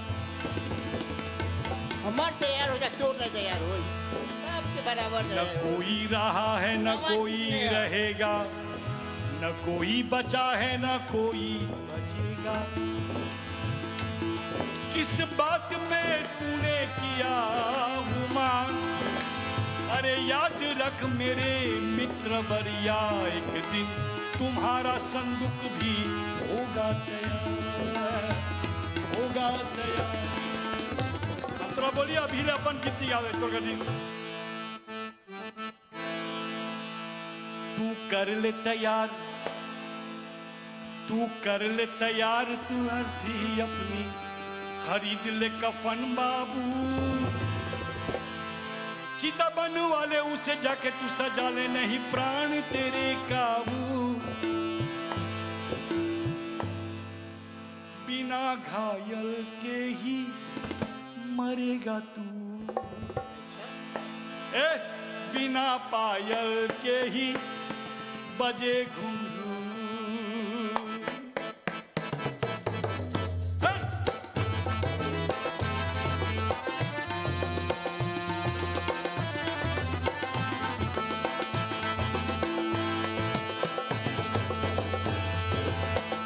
हमार तैयार हो जा, चोर नहीं तैयार हो, सबके बराबर न तैयार हो। कोई रहा है न आवाज कोई नहीं आ। रहेगा, न कोई बचा है न कोई बचेगा। किस बात में तूने किया गुमान, अरे याद रख मेरे मित्र वरिया, एक दिन तुम्हारा संदूक भी होगा तैयार, होगा तैयार। अंतरा बोलिए अभी अपन कितनी याद है तो कभी तू कर ले तैयार, तू कर ले तैयार, तू अर्थी अपनी खरीद ले कफन बाबू, चिता बन वाले उसे जाके तू सजा ले, नहीं प्राण तेरे काबू, बिना घायल के ही मरेगा तू, बिना पायल के ही बजे घुंघरू।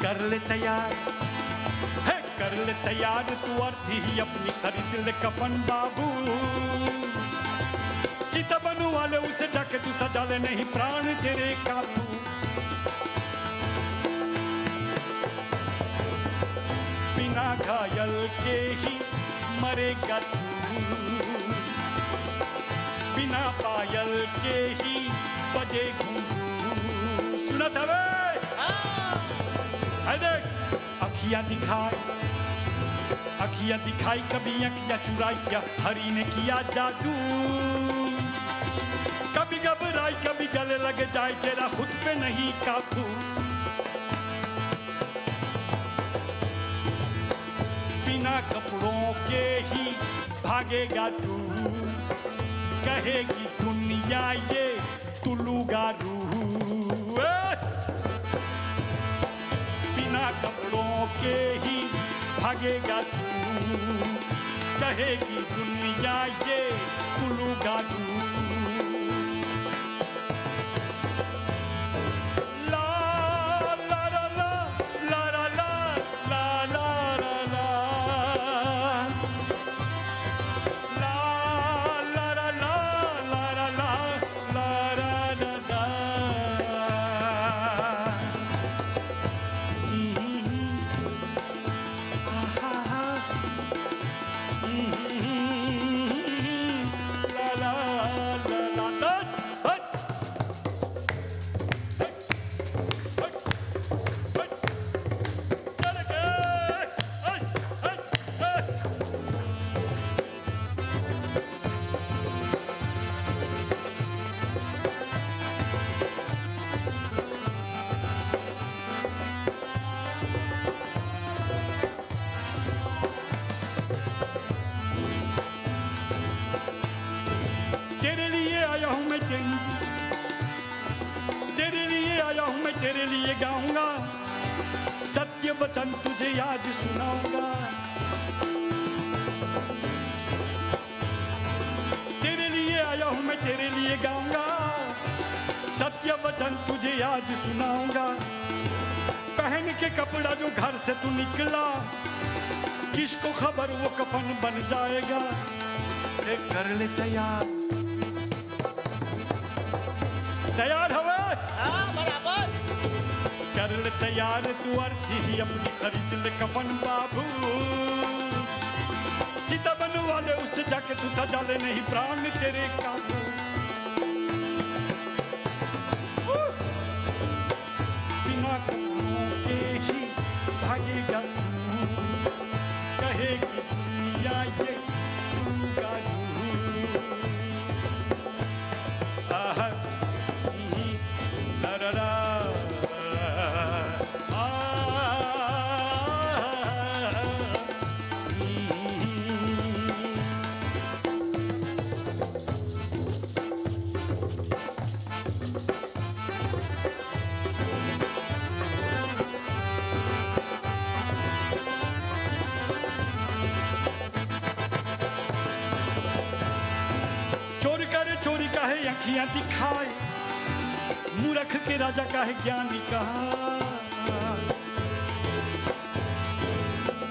कर ले तैयार है, कर ले तैयार, तू अर्थी ही अपनी खरीद ले कफन बाबू, चिता बनू वाले उसे जाके तू सजा ले, नहीं प्राण तेरे काबू, बिना घायल के ही मरेगा तू, बिना पायल के ही बजे घुंघरू। सुना था वे देख, अखियां दिखाई, अखियां दिखाई, कभी अखियां चुराई, क्या हरी ने किया जादू, कभी घबराई कभी गले लग जाए, तेरा खुद पे नहीं काबू, बिना कपड़ों के ही भागेगा तू, कहेगी दुनिया ये तुलुगारू, बिना कपड़ों के ही भागेगा तू, कहेगी दुनिया ये तुलुगारू, तेरे लिए गाऊंगा, सत्य वचन तुझे याद सुनाऊंगा, तेरे लिए आया हूं मैं, तेरे लिए गाऊंगा, सत्य वचन तुझे याद सुनाऊंगा, पहन के कपड़ा जो घर से तू निकला, किसको खबर वो कफन बन जाएगा, कर ले तैयार, तैयार हवे बराबर, कर ले तैयार, तू अर्थी ही अपनी खरीद ले कफन बाबू, चिता बन वाले उससे जाके तू सजा ले, नहीं प्राण तेरे काबू, बिना कपड़ों के ही भागेगा तू, कहेगी दुनिया ये तुलुगारू, अखियां दिखाए, मूर्ख के राजा का है ज्ञानी कहा,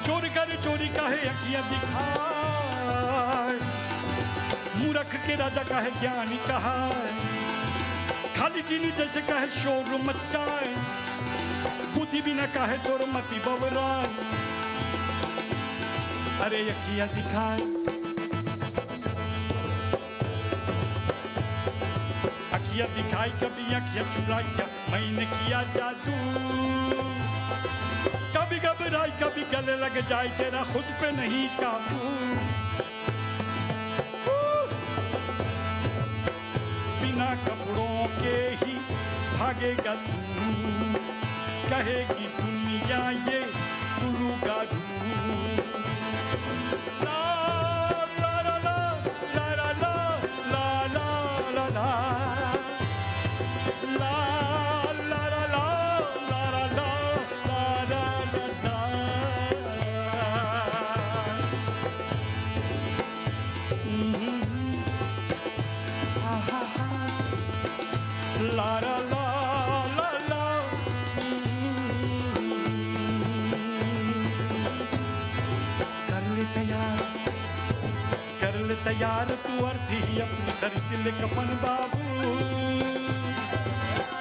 चोरी करे चोरी का कहे अखियां दिखाए, मूर्ख के राजा कहे ज्ञानी कहाए, खाली टीनी जैसे कहे शोर मचाए, बुद्धि भी न कहे तोर मती बवराए। अरे अखियां दिखाए, अखियां दिखाई कभी अखियां चुराई, क्या मैंने किया जादू, कभी घबराई कभी गले लग जाए, तेरा खुद पे नहीं काबू। बिना कपड़ों के ही भागेगा तू, कहेगी दुनिया ये गुरु का ला ला ला ला ला ला ला ला ला ला ला la la la la la कर ले तैयार तू अर्थी अपनी खरीद ले कफन बाबू,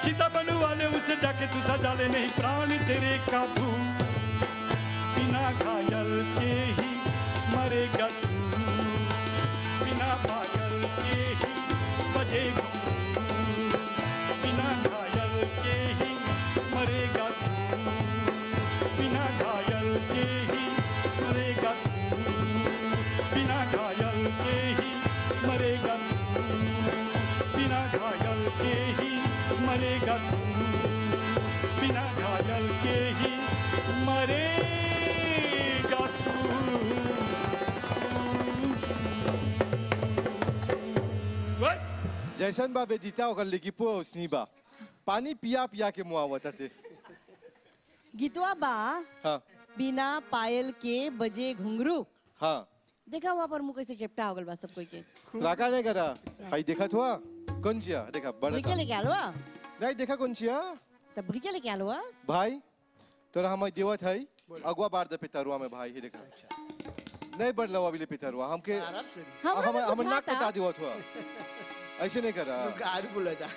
चिता बनू वाले उसे जाके तू सजा ले, नहीं प्राण तेरे काबू। बिना घायल के ही मरेगा तू, बिना घायल के ही बजेगा, बिना घायल के ही मरेगा तू, बिना घायल के ही मरेगा तू, बिना घायल के ही मरेगा तू, बिना घायल के ही मरेगा तू, बिना घायल के ही मरेगा तू। जैसन बा बेदीता ओकर लेकी पो उसनी बा पानी पिया पिया के मुआवता थे। गीतवा बा हाँ बिना पायल के बजे घुंघरू। हाँ देखा वहाँ पर मुँह कैसे चिपटा हो गल बा सब कोई के। राका नहीं करा भाई देखा थोड़ा कौन चिया देखा बड़ा भूखे लेके आलो आ? नहीं देखा कौन चिया तब भूखे लेके आलो आ? भाई तोरा हमारे देवत है अगवा बार दे पितारुआ में भाई ही देखा नहीं बढ़ लो अभी ले पितारुआ हमके हम नाक कटा दिया था ऐसे नहीं करा गार बोला था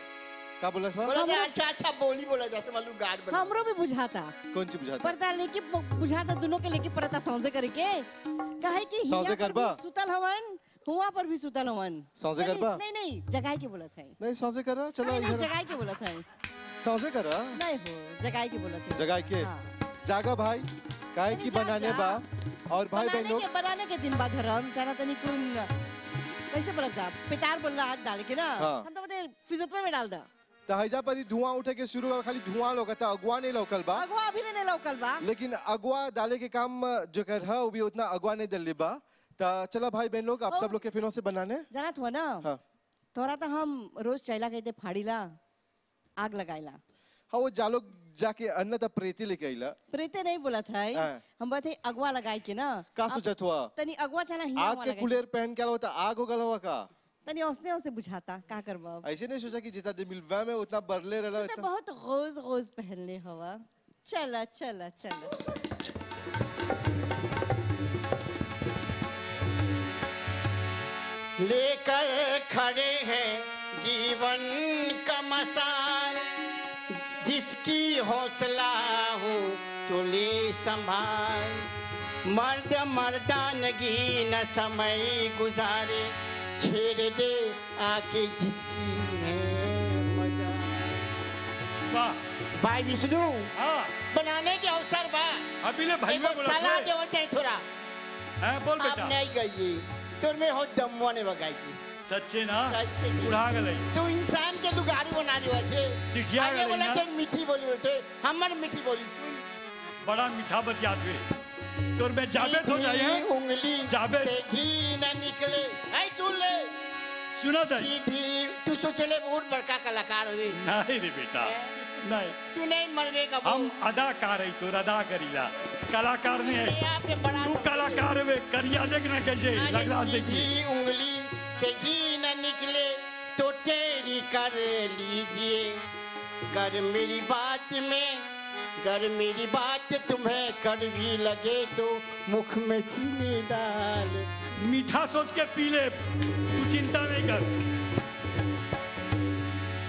क्या बोला था बोला था अच्छा अच्छा बोली बोला जैसे मालूम गार बोला हमरो भी बुझाता कौन सी बुझाता परता लेके बुझाता दोनों के लेके परता सौंसे करके काहे कि सौंसे करबा? सुतल हवन हुआ पर भी सुतल हवन सौंसे करबा? नहीं नहीं जगाए के बोला था नहीं सौंसे करा चलो नहीं इधर जगाए के बोला था सौंसे करा नहीं हो जगाए के बोला था जगाए के हाँ। जागा भाई काहे की जा, बनाने जा। बा और भाई बहन लोग बनाने के दिन बाद धर्म जाना तनी कुन कैसे बोला जा पितार बोल रहा आग डाल के ना हाँ। हम तो बते फिजत में डाल दा तहजा पर ही धुआं उठे के शुरू हुआ, खाली धुआं लोग था अगवा नहीं लोकल बा अगवा अभी नहीं लौकल बा लेकिन अगवा डाले के काम जो कर रहा वो भी उतना अगवा नहीं दल बा ता चला भाई बहन लोग आप सब लोग के फिनों से बनाने जाना था ना हाँ तोरा तो हम रोज चैला कहते फाड़ीला आग लगाईला हाँ वो जालोग जाके अन्न ता प्रेती लेके आइला प्रेते नहीं बोला था हाँ। हम बात है अगवा लगाई के ना का सोचत हुआ तनी अगवा चला ही आग के कुलेर पहन के होता आग हो गल हुआ का तनी औसने औसने बुझाता का करबा ऐसे नहीं सोचा कि जितना दिन मिलवा में उतना बरले रहला तो इतना बहुत रोज रोज पहनले हवा चला चला चला लेकर खड़े हैं जीवन का मसाल जिसकी हौसला हो तो ले संभाल मर्द मर्दानगी न समय गुजारे छेड़ दे आके जिसकी है मजा। वाह भाई विष्णु हाँ बनाने के अवसर बा अभी ले भाई में बोला सलाह देवते हैं थोड़ा है बोल आप बेटा नहीं गई तुर में हो दमवा ने बगाई सच्चे ना सच्चे में। उड़ा गए तो इंसान के लुगारी बना दिए थे सिटिया आगे गई बोला ना थे मीठी बोली होते हमर मीठी बोली सुन बड़ा मीठा बतियात हुए तोर में जावेद हो जाए सीधी उंगली जावेद। से घी न निकले ऐ सुन ले सुना था सीधी तू सोचले बहुत बड़का कलाकार हुए नहीं रे बेटा नहीं तू नहीं मरवे का हम अदाकार है तो अदा करीला कलाकार नहीं है आपके बड़ा तू कलाकार है करिया देखना कैसे लगला देखिए सीधी उंगली से घी न निकले तो टेढ़ी कर लीजिए कर मेरी बात में अगर मेरी बात तुम्हें कड़वी लगे तो मुख में चीनी डाल। मीठा सोच के पी ले, तू चिंता नहीं कर।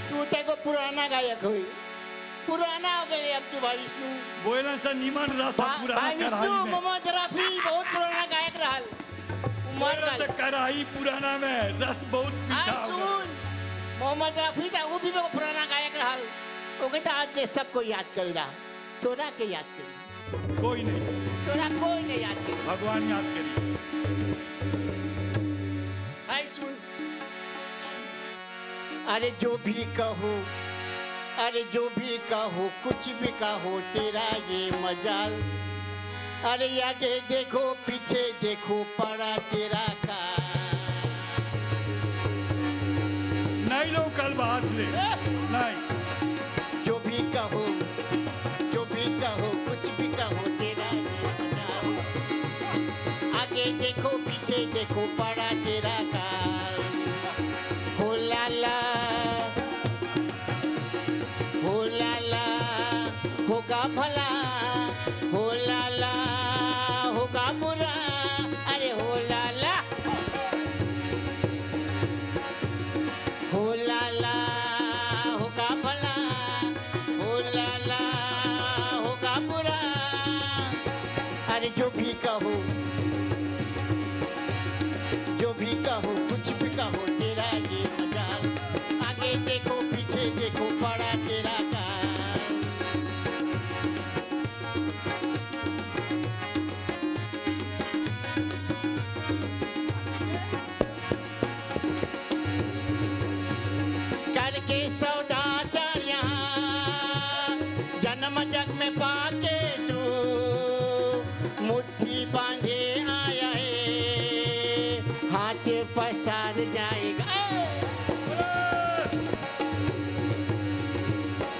तू तेको पुराना गायक हुई, पुराना हो गए अब तू भाई विष्णु। बोलन से निमन रस पुराना भाई विष्णु मोहम्मद रफी बहुत पुराना गायक रहल। उमर से कराही पुराना में रस बहुत मीठा हो गया। सुन मोहम्मद रफी था वो भी पुराना गायक रहल। ओके तो आज दे सबको याद कर रहा, तोरा के याद करी कोई नहीं, तोरा कोई नहीं याद करी, भगवान याद करी। भाई सुन, अरे जो भी कहो, अरे जो भी कहो, कुछ भी कहो, तेरा ये मजाल। अरे आगे देखो पीछे देखो, पड़ा तेरा का नहीं लो कल बात ले नहीं। जो भी कहो, जो भी कहो, कुछ भी कहो, तेरा ये मजाल। आगे देखो पीछे देखो, पड़ा तेरा काल। हो लाला, हो लाला, होगा भला, हो लाला, होगा बुरा। अरे हो लाला, हो लाला, होगा भला, हो लाला, होगा बुरा। अरे जो भी कहो, जो भी कहो, कुछ भी कहो, तेरा ये मजाल। आगे देखो पीछे देखो, पड़ा तेरा काल। करके सौदा चल यहाँ, जन्म जग में पाके तू मुट्ठी बांधे आया है, हाथ पसार जाएगा।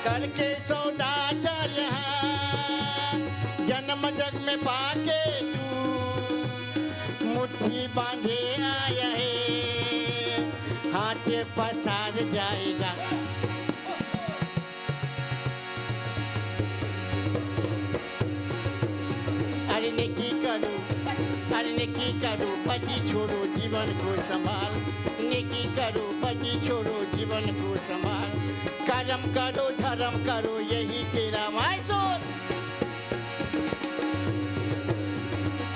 करके सौदा चल यहाँ, जन्म जग में पाके तू मुट्ठी बांधे आया है, हाथ पसार जाएगा। अरे नेकी करो, अरे नेकी करो, पति छोड़ो जीवन को संभाल। नेकी करो, पति छोड़ो जीवन को संभाल। कर्म करो धर्म करो, यही तेरा मायसूर।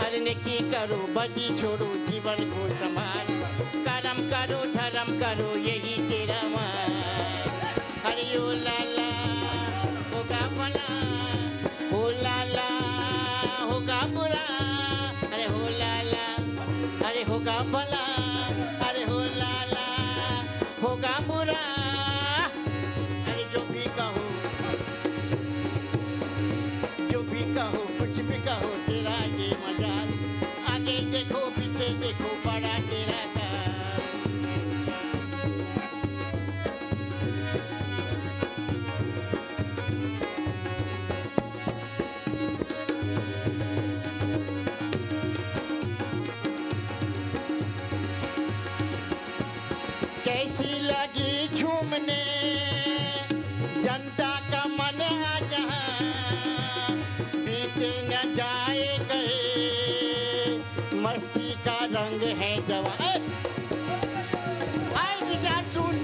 अरे नेकी करो, पति छोड़ो जीवन को संभाल। कर्म करो धर्म करो, यही तेरा माय। अरे ओ लाला होगा भला, हो लाला होगा बुरा। अरे हो लाला, अरे होगा भला, अरे हो लाला होगा बुरा। अरे जो भी कहो, जो भी कहो, कुछ भी कहो, तेरा ये मजाल। आगे देखो पीछे देखो, पड़ा तेरा काल। कैसी लगी झूमने जनता का मन आ जहाँ, बीते न जाए कहे, मस्ती का रंग है जवान। आए विचार सुन,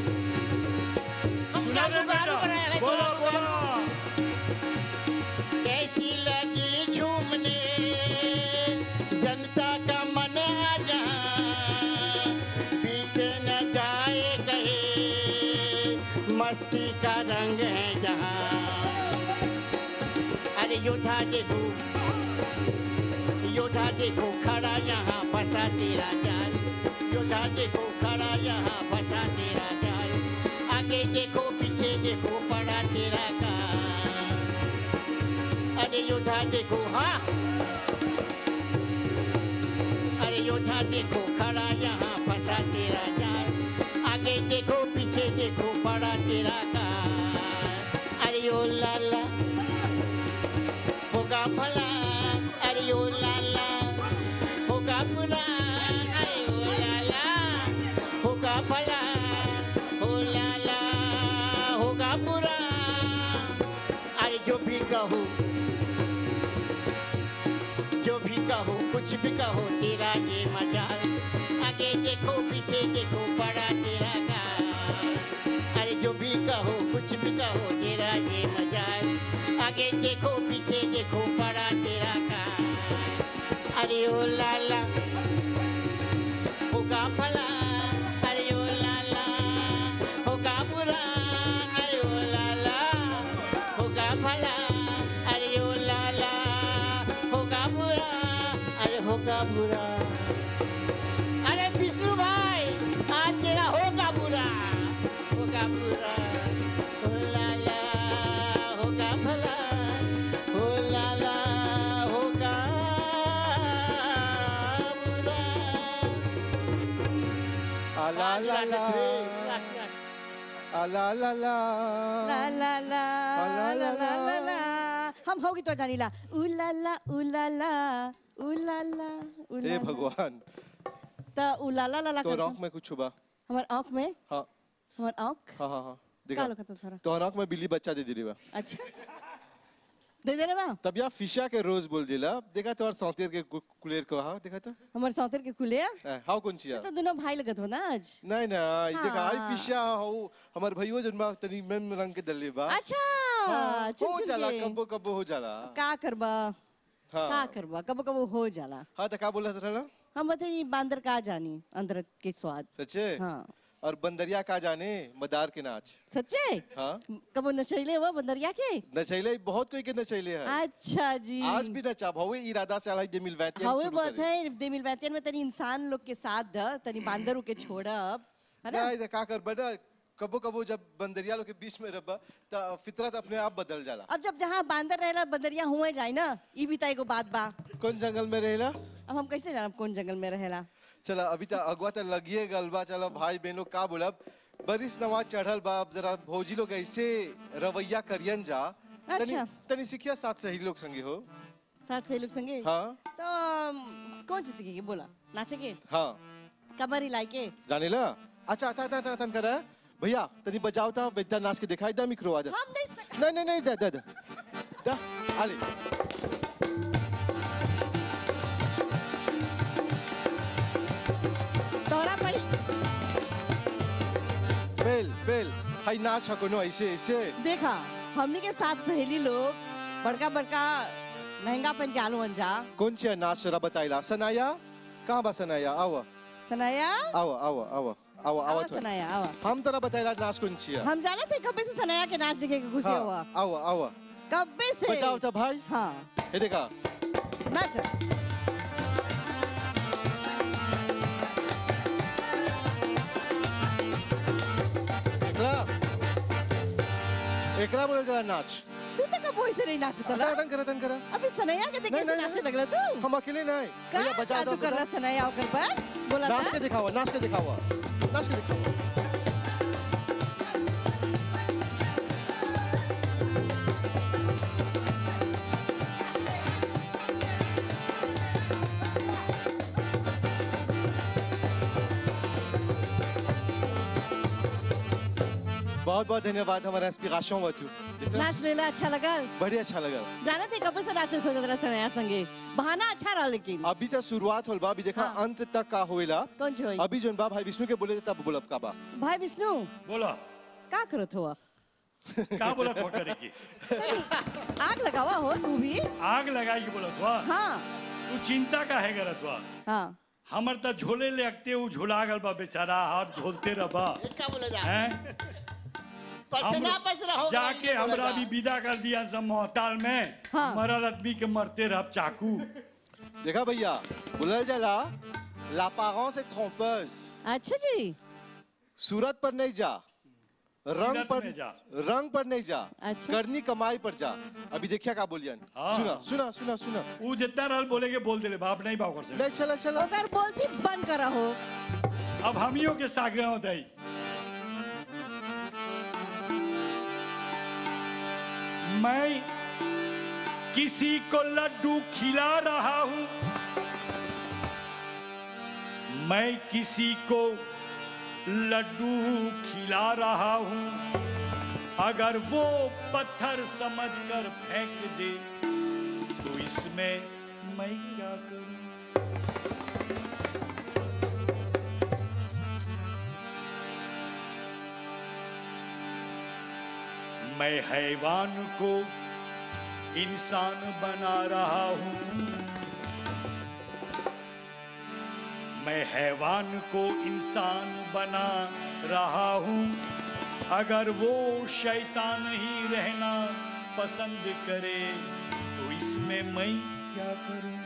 हम क्या जुगाड़ू बनाए रहे, बोलो बोलो। कैसी लगी झूमने जनता का मन आ जहाँ, बीते न जाए कहे, मस्ती का रंग है जहाँ। अरे योद्धा देखो, योद्धा देखो, खड़ा यहाँ फंसा तेरा जाल। योद्धा देखो, खड़ा यहाँ फंसा तेरा जाल। आगे देखो पीछे देखो, पड़ा तेरा काल। अरे योद्धा देखो, हाँ, अरे योद्धा देखो, खड़ा यहाँ फंसा तेरा जाल। आगे देखो पीछे देखो, पड़ा तेरा काल। अरे ओ लाला होगा भला, अरे ओ लाला होगा बुरा। अरे ओ लाला होगा भला, ओ लाला होगा बुरा। अरे जो भी कहो, जो भी कहो, कुछ भी कहो, तेरा ये मजाल। आगे देखो पीछे देखो बड़ा तेरा गाल। अरे जो भी कहो, कुछ भी कहो, तेरा ये मजाल। आगे देखो पीछे देखो बड़ा तेरा गाल। अरे ओ लाला होगा भला, अरे ओ लाला होगा बुरा, अरे ओ लाला होगा भला, अरे ओ लाला होगा बुरा, अरे होगा बुरा। अरे विष्णु भाई आज तेरा होगा बुरा, होगा बुरा। ओ लाला होगा भला, ओ लाला होगा बुरा। ला ला ला ला ला ला ला ला ला ला ला ला ला। हम होगी तो जानी ला उलाला उलाला उलाला हे उलाला। भगवान, तो उलाला ला ला तो आँख में कुछ छुपा। हमार आँख में, हाँ हमार आँख हाँ हाँ हाँ का देखा, लोग तो थोड़ा तो आँख में बिल्ली बच्चा दे दी बा। अच्छा दे दे रे बा। तब या फिशा के रोज बोल दिला, देखा तो और सौतेर के कुलेर को हाँ देखा था। हमार सौतेर के खुले हाउ कौन चिया? तो दोनों भाई लगत हो ना आज। नहीं ना, देखा आई हाँ। फिशा हाउ हमार भाईयो जन्मा तनी में रंग के दले बा। अच्छा हाँ, चुन हो चुन जाला, के कबो कबो हो जाला। का करबा, हाँ का करबा, कबो कबो हो जाला। हाँ तो क्या बोला था ना? हम बताइए बांदर का जानी अंदर के स्वाद। सच्चे? हाँ और बंदरिया का जाने मदार के नाच। सच्चे? हाँ कबो नचैले हुआ बंदरिया के? नचैले बहुत कोई के नचैले है। अच्छा जी। आज भी नचा भावे इरादा से आलाई दे मिलवाती हवे बात है दे मिलवातियन में तनी इंसान लोग के साथ द तनी बांदरों के छोड़ब है ना। नहीं देखा कर बना कबो कबो जब बंदरिया लोग के बीच में रबा तो फितरत अपने आप बदल जाला। अब जब जहाँ बांदर रहेला बंदरिया हुए जाए ना, ई भी ताई को बात बा। कौन जंगल में रहेला? अब हम कैसे जानब कौन जंगल में रहेला? चला अभी तक अगवा तक लगिए गलबा। चलो भाई बहनों का बोलब, बरिस नवा चढ़ल बा, अब जरा भौजी लोग ऐसे रवैया करियन जा। तनी अच्छा। तनी सिखिया साथ सही लोग संगे हो। साथ से लोग संगे? हाँ तो कौन सी सीखेगी बोला? नाचेगे? हाँ कमर हिलाई के? जाने ला। अच्छा आता आता आता तन करा भैया तनी बजाओ था वेदा नाच के दिखाई दा मिक्रो आजा। हम नहीं सक... नहीं नहीं नहीं दा दा दा दा आले तोरा पड़ी फेल फेल हाई नाच हको नो ऐसे ऐसे। देखा हमनी के साथ सहेली लोग बड़का बड़का लहंगा पहन के आलू अंजा। कौन सी नाच जरा बताइला? सनाया कहाँ बा? सनाया आओ सनाया आओ आओ आओ आओ आओ आवा सनाया आवा। हम तरह बताइला नाच कौन सी है? हम जाने थे कब्बे से सनाया के नाच देखे के घुसे हुआ। आओ आओ कब्बे से बजाओ था भाई। हाँ ये देखा नाच। एकरा एकरा बोले जरा नाच। तू तो कब वैसे नहीं नाचता ला? तन करा अभी सनाया के देखे से नाचे लगला तू? हम अकेले नहीं भैया का बजा तू दो कर रहा सनाया होकर पर बोला नाच था? के दिखावा नाच के दिखावा नाच के दिखावा। बहुत बहुत धन्यवाद हमारा इंस्पिरेशन हुआ तू। नाच लेला अच्छा लगा? बड़ी अच्छा लगा। जाने थे कब से नाचे खोज रहा सनाया संगे। बहाना अच्छा रहा लेकिन। अभी तक शुरुआत होल बा, अभी देखा हाँ। अंत तक का होइला। कौन सी होई? अभी जोन बा भाई विष्णु के बोले थे तब बोलब का बा। भाई विष्णु बोला का करत हुआ? का बोला को करे की? आग लगावा हो तू भी? आग लगाई के बोलत हुआ? हाँ तू चिंता का है करत हुआ? हाँ हमर त झोले लगते उ झुला गल बा बेचारा, हाथ झोलते रबा क्या बोले जा? हैं। पसना पसना होगा जाके हमरा भी विदा कर दिया सब मोहताल में। हाँ। मरल आदमी के मरते रह चाकू। देखा भैया बोलल जाला लापारों से ट्रॉम्पेuse। अच्छा जी। सूरत पर नहीं जा, रंग सीरत पर में जा। रंग पर नहीं जा, अच्छा। करनी कमाई पर जा। अभी देखिया का बोलियन। हाँ। सुना सुना सुना सुना उ जितना रहल बोले के बोल देले बाप नहीं बाप कर से। नहीं चला चला अगर बोलती बंद करा हो। अब हमियों के सागे होतई। मैं किसी को लड्डू खिला रहा हूं, मैं किसी को लड्डू खिला रहा हूं, अगर वो पत्थर समझकर फेंक दे तो इसमें मैं क्या करूं? मैं हैवान को इंसान बना रहा हूं, मैं हैवान को इंसान बना रहा हूं। अगर वो शैतान ही रहना पसंद करे तो इसमें मैं क्या करूं?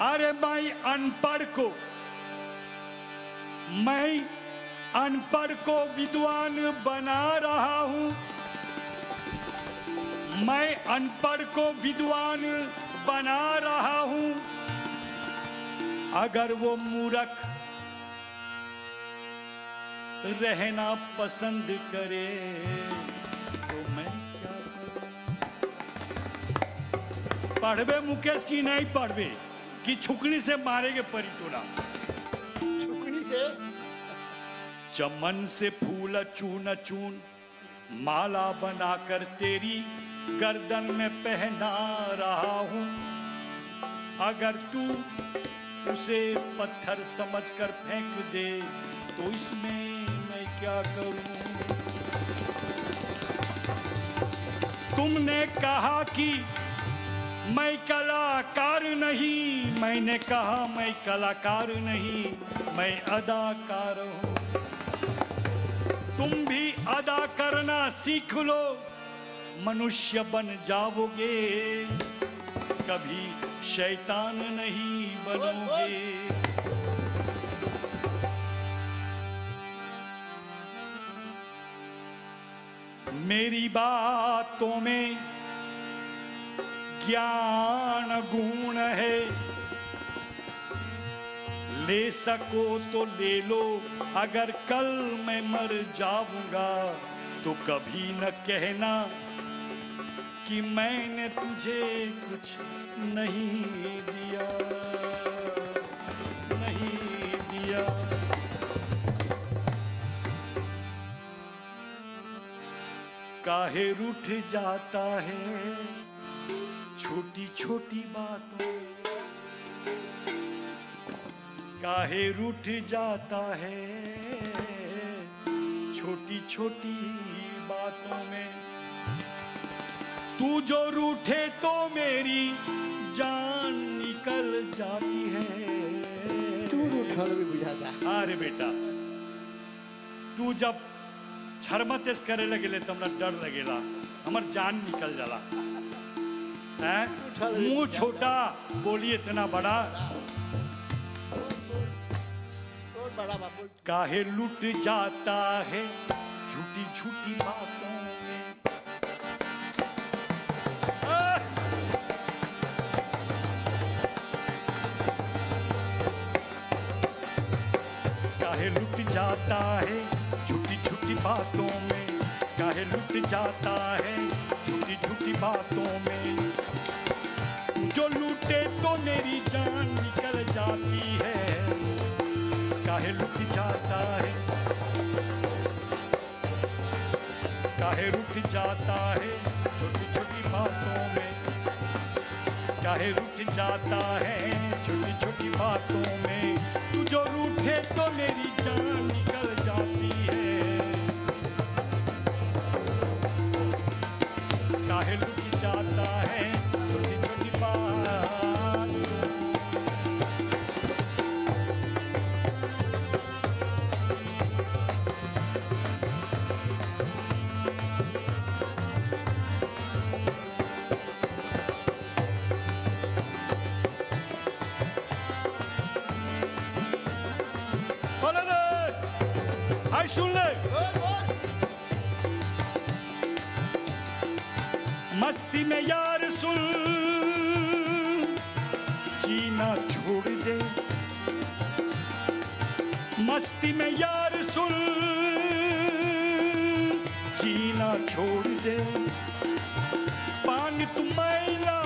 अरे मैं अनपढ़ को विद्वान बना रहा हूं, मैं अनपढ़ को विद्वान बना रहा हूं। अगर वो मूर्ख रहना पसंद करे तो मैं क्या करूं? पढ़वे मुकेश की नहीं पढ़वे कि छुकनी से मारेगे परी तोड़ा। छुकनी से चमन से फूल चून चून माला बनाकर तेरी गर्दन में पहना रहा हूं। अगर तू उसे पत्थर समझकर फेंक दे तो इसमें मैं क्या करूं? तुमने कहा कि मैं कलाकार नहीं, मैंने कहा मैं कलाकार नहीं, मैं अदाकार हूं। तुम भी अदा करना सीख लो, मनुष्य बन जाओगे, कभी शैतान नहीं बनोगे। मेरी बातों में ज्ञान गुण है, ले सको तो ले लो। अगर कल मैं मर जाऊंगा तो कभी न कहना कि मैंने तुझे कुछ नहीं दिया, नहीं दिया। काहे रूठ जाता है छोटी छोटी बातों, काहे रूठ जाता है छोटी छोटी बातों में। तू जो रूठे तो मेरी जान निकल जाती है। तू रूठा भी बुझाता। अरे बेटा, तू जब छरमतेस करे लगेले तो हमरा डर लगेला, हमर जान निकल जाला। मुंह छोटा बोली इतना बड़ा, काहे लुट जाता है झूठी झूठी बातों में। काहे लुट जाता है झूठी झूठी बातों में, काहे लुट जाता है झूठी झूठी बातों में। जो लूटे तो मेरी जान निकल जाती है, काहे रुक जाता है, काहे रुक जाता है छोटी छोटी बातों में, काहे रुक जाता है छोटी छोटी बातों में। तू जो रूठे तो मेरी जान निकल जाती है, काहे रुक जाता है छोटी छोटी बात। सुन ले, मस्ती में यार सुन, जीना छोड़ दे। मस्ती में यार सुन, जीना छोड़ दे। पानी तू मैला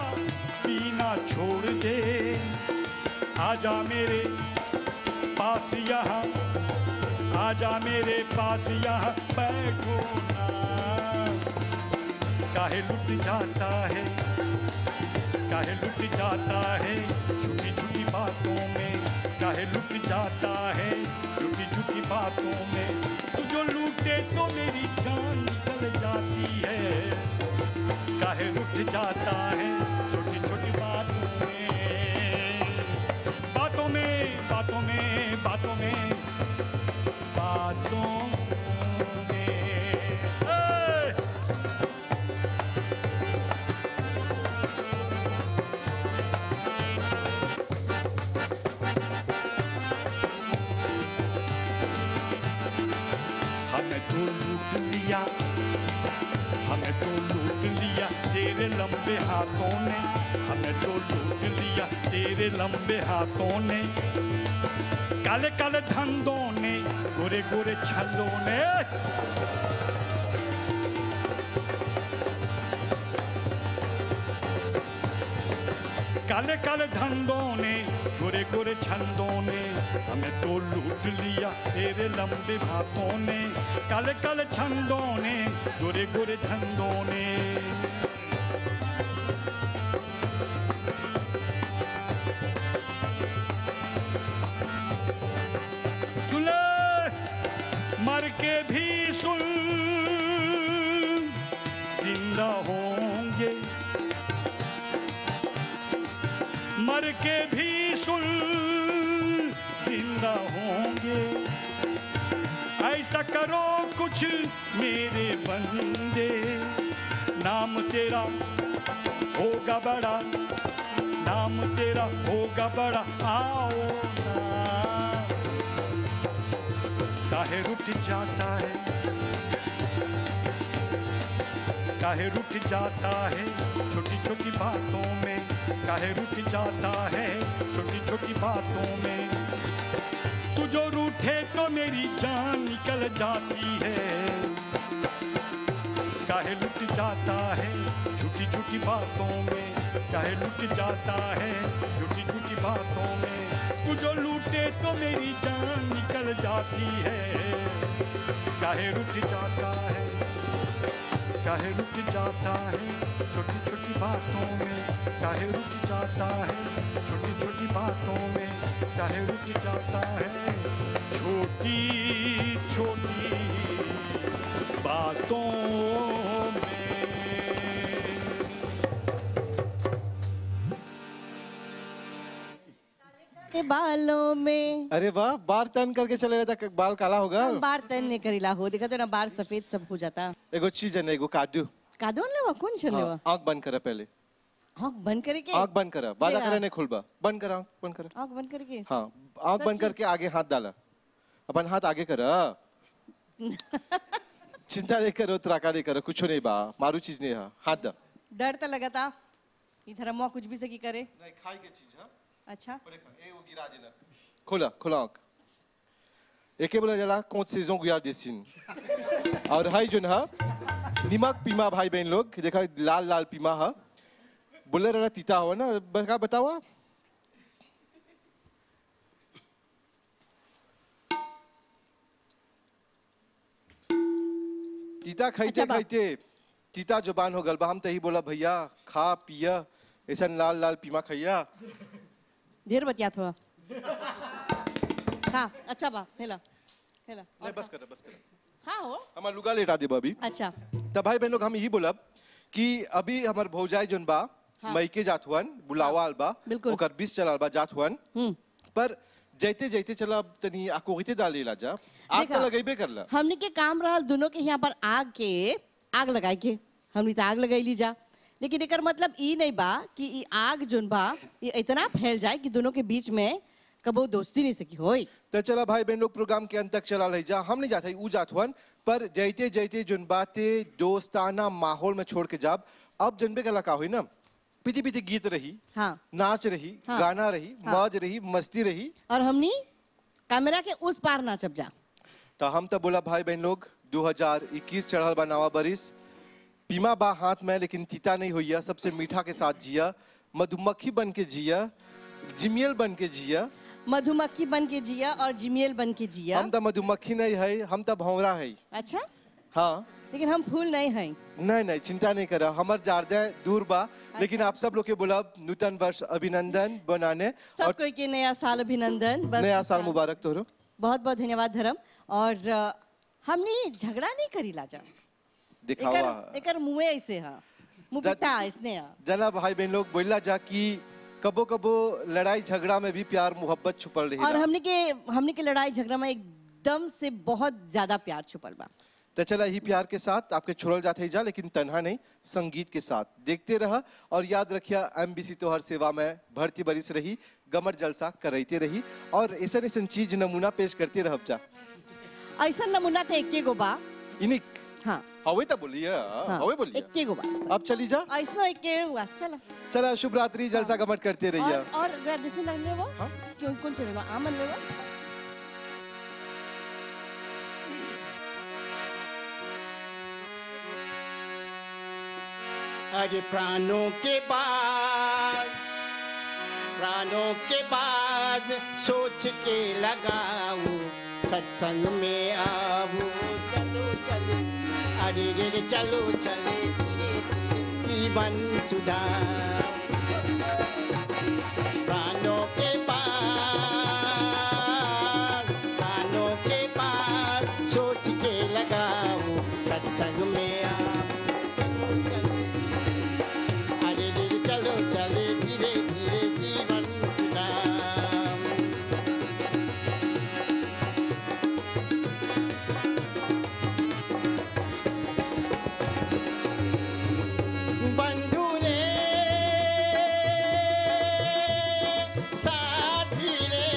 पीना छोड़ दे। आजा मेरे पास यहाँ, आजा मेरे पास यहाँ बैठो ना। काहे लुट जाता है, काहे लुट जाता है छोटी छोटी बातों में, काहे लुट जाता है छोटी छोटी बातों में। तू जो लूटे तो मेरी जान निकल जाती है, काहे लुट जाता है छोटी छोटी बातों में, बातों में, बातों में, बातों में, बातों में। हमें तो लूट लिया, हमें तो लूट लिया तेरे लंबे हाथों ने, हमें तो लूट लिया तेरे लंबे हाथों ने। काले काले धंधों ने, गोरे गोरे छल्लों ने, काले काले धंधों ने, गोरे गोरे छंदों ने, हमें तो लूट लिया तेरे लंबे हाथों ने। काले काले छंदों ने, गोरे गोरे धंधों ने। सुले मर के भी सुन, जिंदा होंगे मर के भी सुन, जिंदा होंगे। ऐसा करो कुछ मेरे बंदे, नाम तेरा होगा बड़ा, नाम तेरा होगा बड़ा, आओ ना। काहे रुठ जाता है, काहे रुठ जाता है छोटी छोटी बातों में, काहे रुठ जाता है छोटी छोटी बातों में। तू जो रूठे तो मेरी जान निकल जाती है, काहे लुट जाता है छोटी छोटी बातों में, काहे लुट जाता है छोटी छोटी बातों में। तू जो लूटे तो मेरी जान निकल जाती है, काहे रुठ जाता है, काहे रुक जाता है छोटी छोटी बातों में, काहे रुक जाता है छोटी छोटी बातों में, काहे रुक जाता है छोटी छोटी बातों में। के बालों में। अरे वाह, बार तन करके चले जाता, बाल काला होगा। बार तन नहीं करीला हो, देखा तो ना बार सफेद सब हो जाता। एगो चीज है, एगो कादू। कादोन लेवा कौन चल लेवा? आँख बंद करा पहले, आँख बंद करे के? आँख बंद करा, वादा करे नहीं खुलबा, बंद करा, आँख बंद करा। आँख बंद करे के? हाँ, आँख बंद करके आगे हाथ डाला, अपन हाथ आगे करा। चिंता नहीं करो, त्राका नहीं करो, कुछ नहीं बा, मारू चीज नहीं है, हाथ दा। डर तो लगा था इधर मुआ कुछ भी सकी करे। नहीं खाई के चीज है। अच्छा वो गिरा देना। खोला खोला आँख। एके बोला जरा कौन सेजों गुया देसिन। और हाई जो ना निमक पीमा भाई बहन लोग देखा, लाल लाल पीमा है, बोले रहा तीता हो ना, बता बतावा। तीता खाइते अच्छा खाइते तीता जुबान हो गल बा। हम तही बोला भैया खा पिया ऐसा लाल लाल पीमा खैया। ढेर बतिया थोड़ा खा। अच्छा बा हेला हेला नहीं बस कर बस कर, खा हो हमार लुगा लेटा दे अभी। अच्छा तब भाई बहन लोग हम यही बोलब कि अभी हमार भौजाई जोन बा मई के जात हुअन, बुलावा आल बा, बिल्कुल। ओकर 20 चलाल बा जात हुअन। पर जैते जैते चला तनी आकोगिते डाले ला जा, आग तो लगेबे करला। हमनी के काम रहल दोनों के यहाँ पर आग लगाए के, हमनी तो आग लगैली जा। लेकिन एकर मतलब ई नहीं बा कि ई आग जोन बा ये इतना फैल जाए कि दोनों के बीच में कबो दोस्ती नहीं सकी होई। तो चला भाई बहन लोग प्रोग्राम के अंत तक चला रही जा, हम नहीं जाते ऊ जात हुअन, पर जैते जैते जोन बातें दोस्ताना माहौल में छोड़ के जाब। अब जनबे कला का हुई ना, पीती पीती गीत रही, हाँ नाच रही, हाँ, गाना रही, मौज रही, मस्ती रही, और हमनी कैमरा के उस पार नाचब जा। तो हम तो बोला भाई बहन लोग 2021 चढ़ल बा नवा बरिस, पीमा बा हाथ में लेकिन तीता नहीं होइया, सबसे मीठा के साथ जिया, मधुमक्खी बन के जिया, जिमियल बन के जिया। मधुमक्खी बन के जिया और जिमेल बन के जिया। हम तो मधुमक्खी नहीं है, हम तो भौरा है। अच्छा, हाँ लेकिन हम फूल नहीं हैं। नहीं नहीं चिंता नहीं करा, हमार जारदे दूर बा। लेकिन आप सब लोग के बोलब नूतन वर्ष अभिनंदन बनाने सब और कोई के नया साल अभिनंदन। बस नया साल मुबारक तोरो। बहुत बहुत धन्यवाद धर्म। और हमने झगड़ा नहीं करी लाजा, दिखावा एकर मुँह ऐसे है, मुँह पिटा इसने है। जना भाई बहन लोग बोला जा कि कबो कबो लड़ाई झगड़ा में भी प्यार मोहब्बत छुपल रही। और हमने के लड़ाई झगड़ा में एकदम से बहुत ज्यादा प्यार छुपल बा। तो चला ही प्यार के साथ आपके छोड़ल जाते ही जा, लेकिन तन्हा नहीं, संगीत के साथ देखते रहा। और याद रखिया MBC तो हर सेवा में भर्ती बरिस रही, गमर जलसा करते रही और ऐसा ऐसा चीज नमूना पेश करते रह जा। ऐसा नमूना तो एक गो बा। इनिक हाँ हवे तो बोलिए, हवे बोलिए। एक गो बा। अब चली जा। ऐसा एक हुआ। चला चला शुभ रात्रि, जलसा गमर करते रहिए। और ग्रेजुएशन रख ले वो। हाँ? क्यों कौन चलेगा आमन ले वो। अरे प्राणों के बाद सोच के लगाओ, सत्संग में आओ। चलो चले, अरे रे चलो चले, जीवन सुधार। प्राणों के बाद सोच के लगाओ, सत्संग में आओ। चलो चले, धीरे धीरे जीवन सुधार। बंधु रे, साथी रे,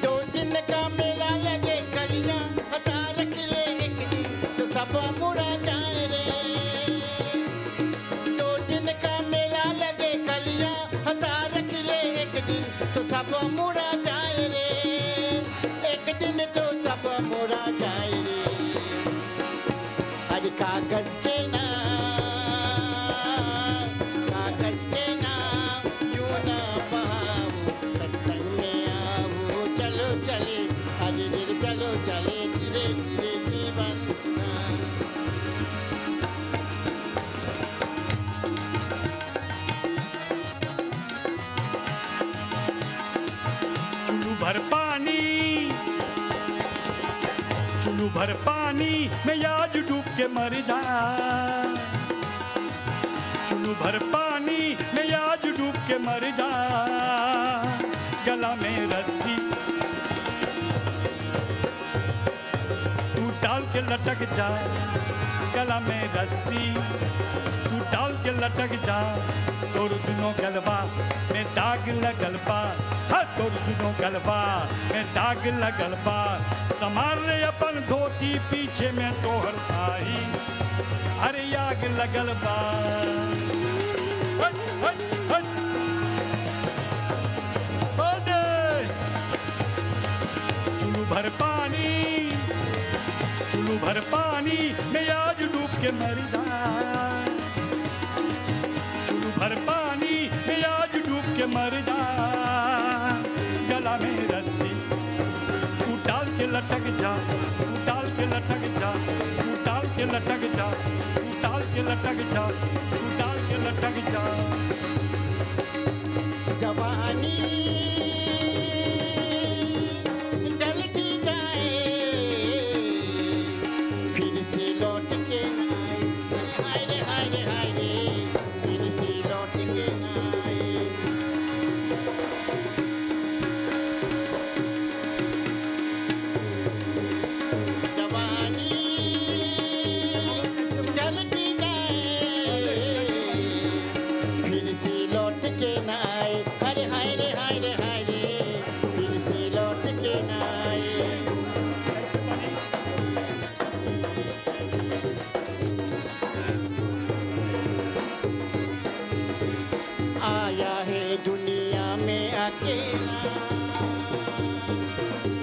2 दिन का मेला लगे कलियां, 1000 किले एक दिन तो सब मुड़ा जाए रे। 2 दिन का मेला लगे कलियां, 1000 किले एक दिन तो सब मुड़ा जाए रे। एक दिन तो सब मुड़ा जाए रे। अरे कागज के नाम यूं ना बहाओ, सत्संग में आओ। चलो चले, अरे रे चलो चले, धीरे धीरे जीवन सुधार। चुल्लू भर पानी में आज डूब के मर जा। चुल्लू भर पानी में आज डूब के मर जा। गला में रस्सी तू डाल के लटक जा। गला में रस्सी तू डाल के लटक जा। तोर दुनो गलबा में दाग लगल बा। हाँ तोर दुनो गलबा में दाग लगल बा। समार रे अपन धोती, पीछे में तोहर आई। अरे आग लगल बा। हट हट हट चुल्लू भर पानी में आज डूब के मर जा। चुल्लू भर पानी में आज डूब के मर जा। गला में रस्सी तू डाल के लटक जा। तू डाल के लटक जा। तू डाल के लटक जा। तू डाल के लटक जा। तू डाल के लटक जा। जवानी ढलती जाए, फिर से लौट के ना आए। हाय रे हाय रे हाय रे, फिर से लौट के ना आए। जवानी ढलती जाए, फिर से लौट के ना आए। अरे हाय रे हाय रे हाय रे, फिर से लौट के ना आए। आया है दुनिया में अकेला,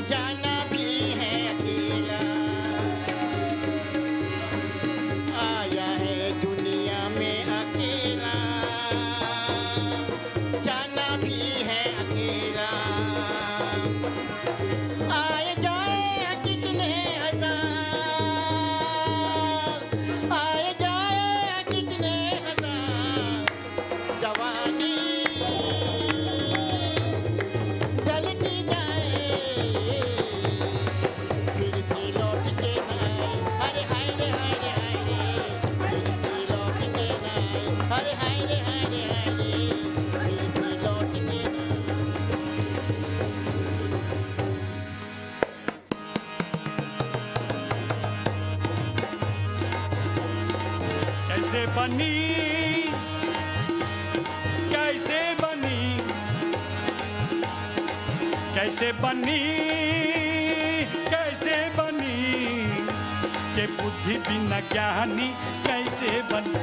जाना भी है अकेला। आया है दुनिया में अकेला, जाना बनी, कैसे बनी, कैसे बनी, कैसे बनी, के बुद्धि बिना ज्ञानी कैसे बनी,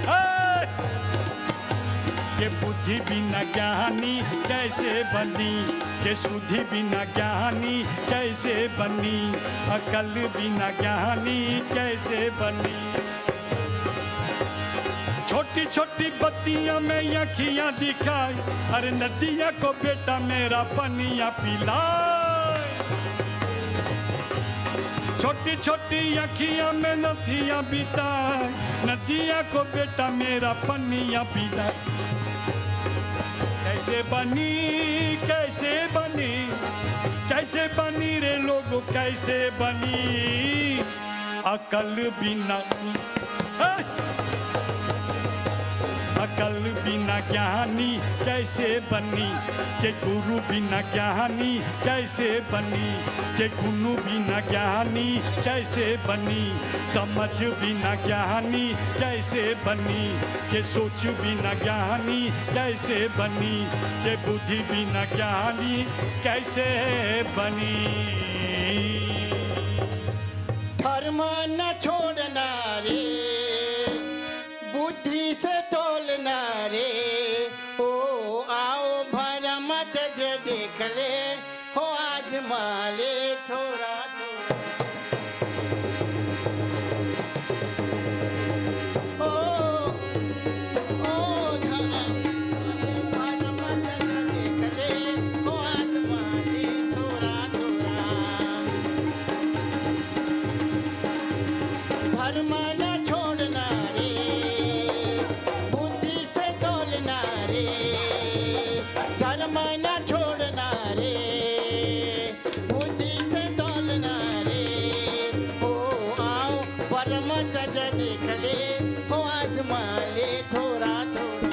के बुद्धि बिना ज्ञानी कैसे बनी, के शुद्धि बिना ज्ञानी कैसे बनी, अकल बिना ज्ञानी कैसे बनी। छोटी छोटी बत्तियां में अखियां दिखाई, अरे नदिया को बेटा मेरा पनिया पिलाए। छोटी छोटी अखियां में नदियां बिताए, नदिया को बेटा मेरा पनिया पिलाए। कैसे बनी, कैसे बनी, कैसे बनी रे लोगों, कैसे बनी, अकल बिना, अकल बिना ज्ञानी कैसे बनी, के गुरु बिना ज्ञानी कैसे बनी, के गुरु बिना ज्ञानी कैसे बनी, समझ बिना ज्ञानी कैसे बनी, के सोच बिना ज्ञानी कैसे बनी, के बुद्धि बिना ज्ञानी कैसे बनी। धर्म न छोड़ना रे, बुद्धि से तोलना रे, ओ आओ भरम तज देख ले, हो आजमा ले थोड़ा थोड़ा। ओ भरम तज देख ले, हो आजमा ले थोड़ा थोड़ा। धर्म न छोड़ना रे, बुद्धि से तोलना रे, धर्म न छोड़ना रे, बुद्धि से तोलना रे, ओ आओ परम तज देख ले, हो आजमा ले थोड़ा थोड़ा।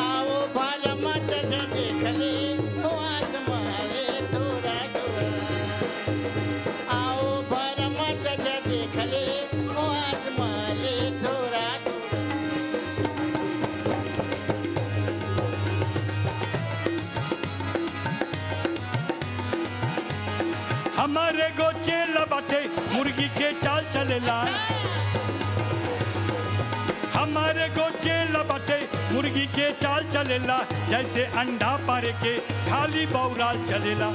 आओ परम तज देख ले, हो आजमा ले थोड़ा थोड़ा। आओ भरम तज देख ले, ओ आजमा ले थोड़ा थोड़ा। हमारे गोचे लबाटे मुर्गी के चाल चलेला, हमारे गोचे लबाटे मुर्गी के चाल चलेला, जैसे अंडा पारे के खाली बौराल चलेला।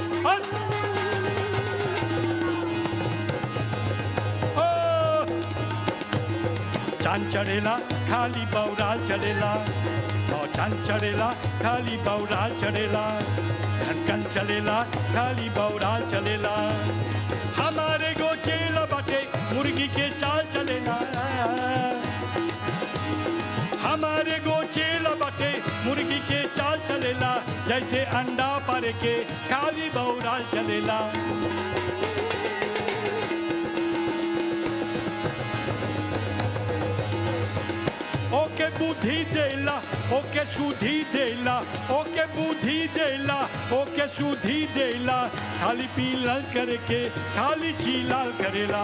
चांद चढ़ेला खाली बौराल चलेला, चांद चढ़ेला खाली बौराल चढ़ेला, ढक्कन चलेला खाली बौराल चलेला। हमारे गोचे लबाटे मुर्गी के चाल चलेला, हमारे गोचे लबाटे मुर्गी के चाल चलेला, जैसे अंडा पारे के खाली बौराल चलेला। ओके बुद्धि देला, ओके सुधी देला, ओके बुद्धि देला, ओके सुधी देला, खाली पीलल करके खाली चीलाल करेला।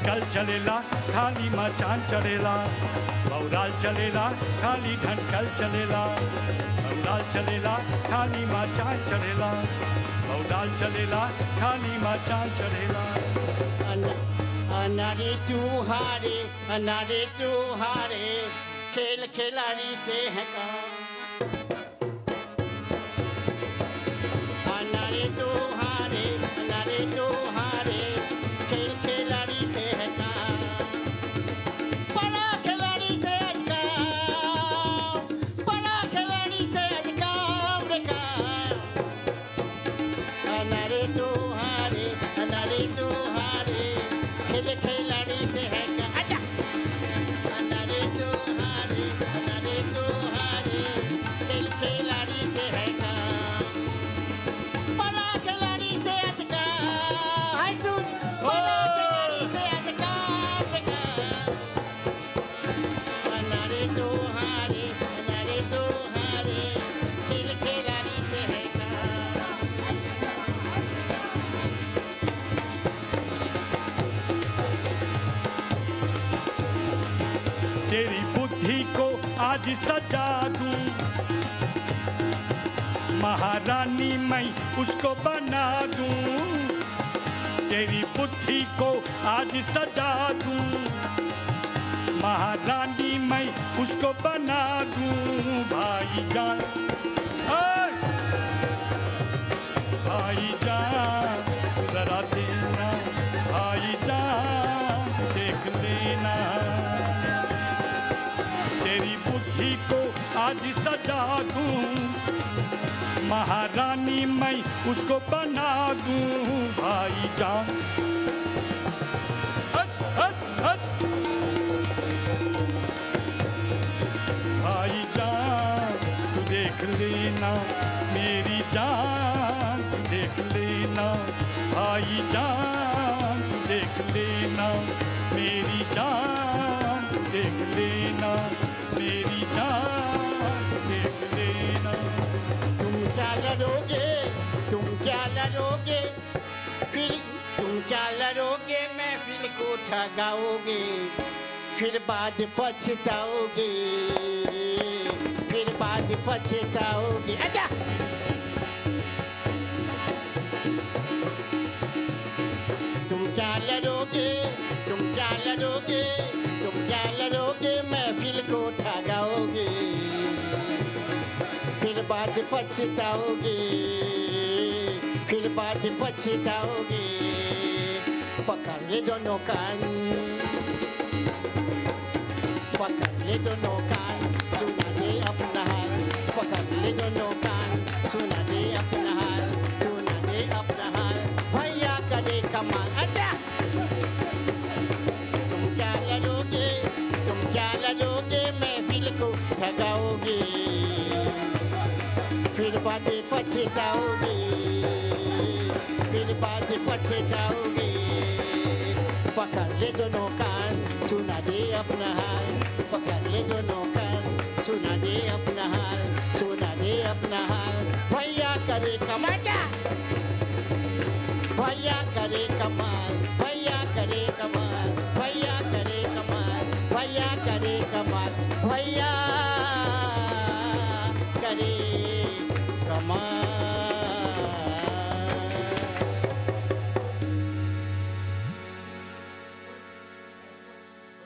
कल चलेला खाली मचान चढ़ेला, बौराल चलेला खाली ढंकल चलेला, बौराल चलेला खाली मचान चढ़ेला, बौराल चलेला खाली मचान चढ़ेला। अनारे तू हारे, अनारे तू हारे, खेल खिलाड़ी से है काम। अनारे तू हारे, अनारे तू हारे, खेल खिलाड़ी से है काम। बड़ा खिलाड़ी से आज काम, बड़ा खिलाड़ी से आज काम रे काम। अनारे तू हारे, अनारे तू हारे, खेल खिलाड़ी से है का आजा। अनारे तू हारे, खेल तेरी बुद्धि को आज सजा दूं, महारानी मैं उसको बना दूं, तेरी बुद्धि को आज सजा दूं, महारानी मैं उसको बना दूं। भाईजान, भाईजान जरा देना, भाईजान देख लेना, तेरी बुद्धि को आज सजा दूं, महारानी मैं उसको बना दूं। भाईजान, भाईजान तू देख लेना, मेरी जान तू देख लेना, भाईजान तू देख लेना, मेरी जान तू देख लेना, मेरी जान तू देख लेना। तुम क्या लड़ोगे, तुम क्या लड़ोगे, फिर तुम क्या लड़ोगे, महफिल को ठगाओगे, फिर बाद पछताओगे, फिर बाद पछताओगे। आजा तुम क्या लड़ोगे, तुम क्या लड़ोगे, तुम क्या लड़ोगे, महफिल को ठगाओगे, फिर बाद पछताओगे, फिर बाद पछताओगे। पकड़ ले दोनों कान, पकड़ ले दोनों कान, सुना दे अपना हाल, पकड़ ले दोनों कान, सुना दे अपना हाल, सुना दे अपना हाल, भैया करे कमाल। आजा तुम क्या लड़ोगे, तुम क्या लड़ोगे, महफिल को ठगाओगे, फिर बाद पछताओगे, फिर बाद पछताओगे। पकड़ ले दोनों कान, सुना दे अपना हाल, पकड़ ले दोनों कान, सुना दे अपना हाल, सुना दे अपना हाल, भैया करे कमाल, भैया करे कमाल, भैया करे कमाल, भैया करे कमाल, भैया करे कमाल, भैया करे कमाल।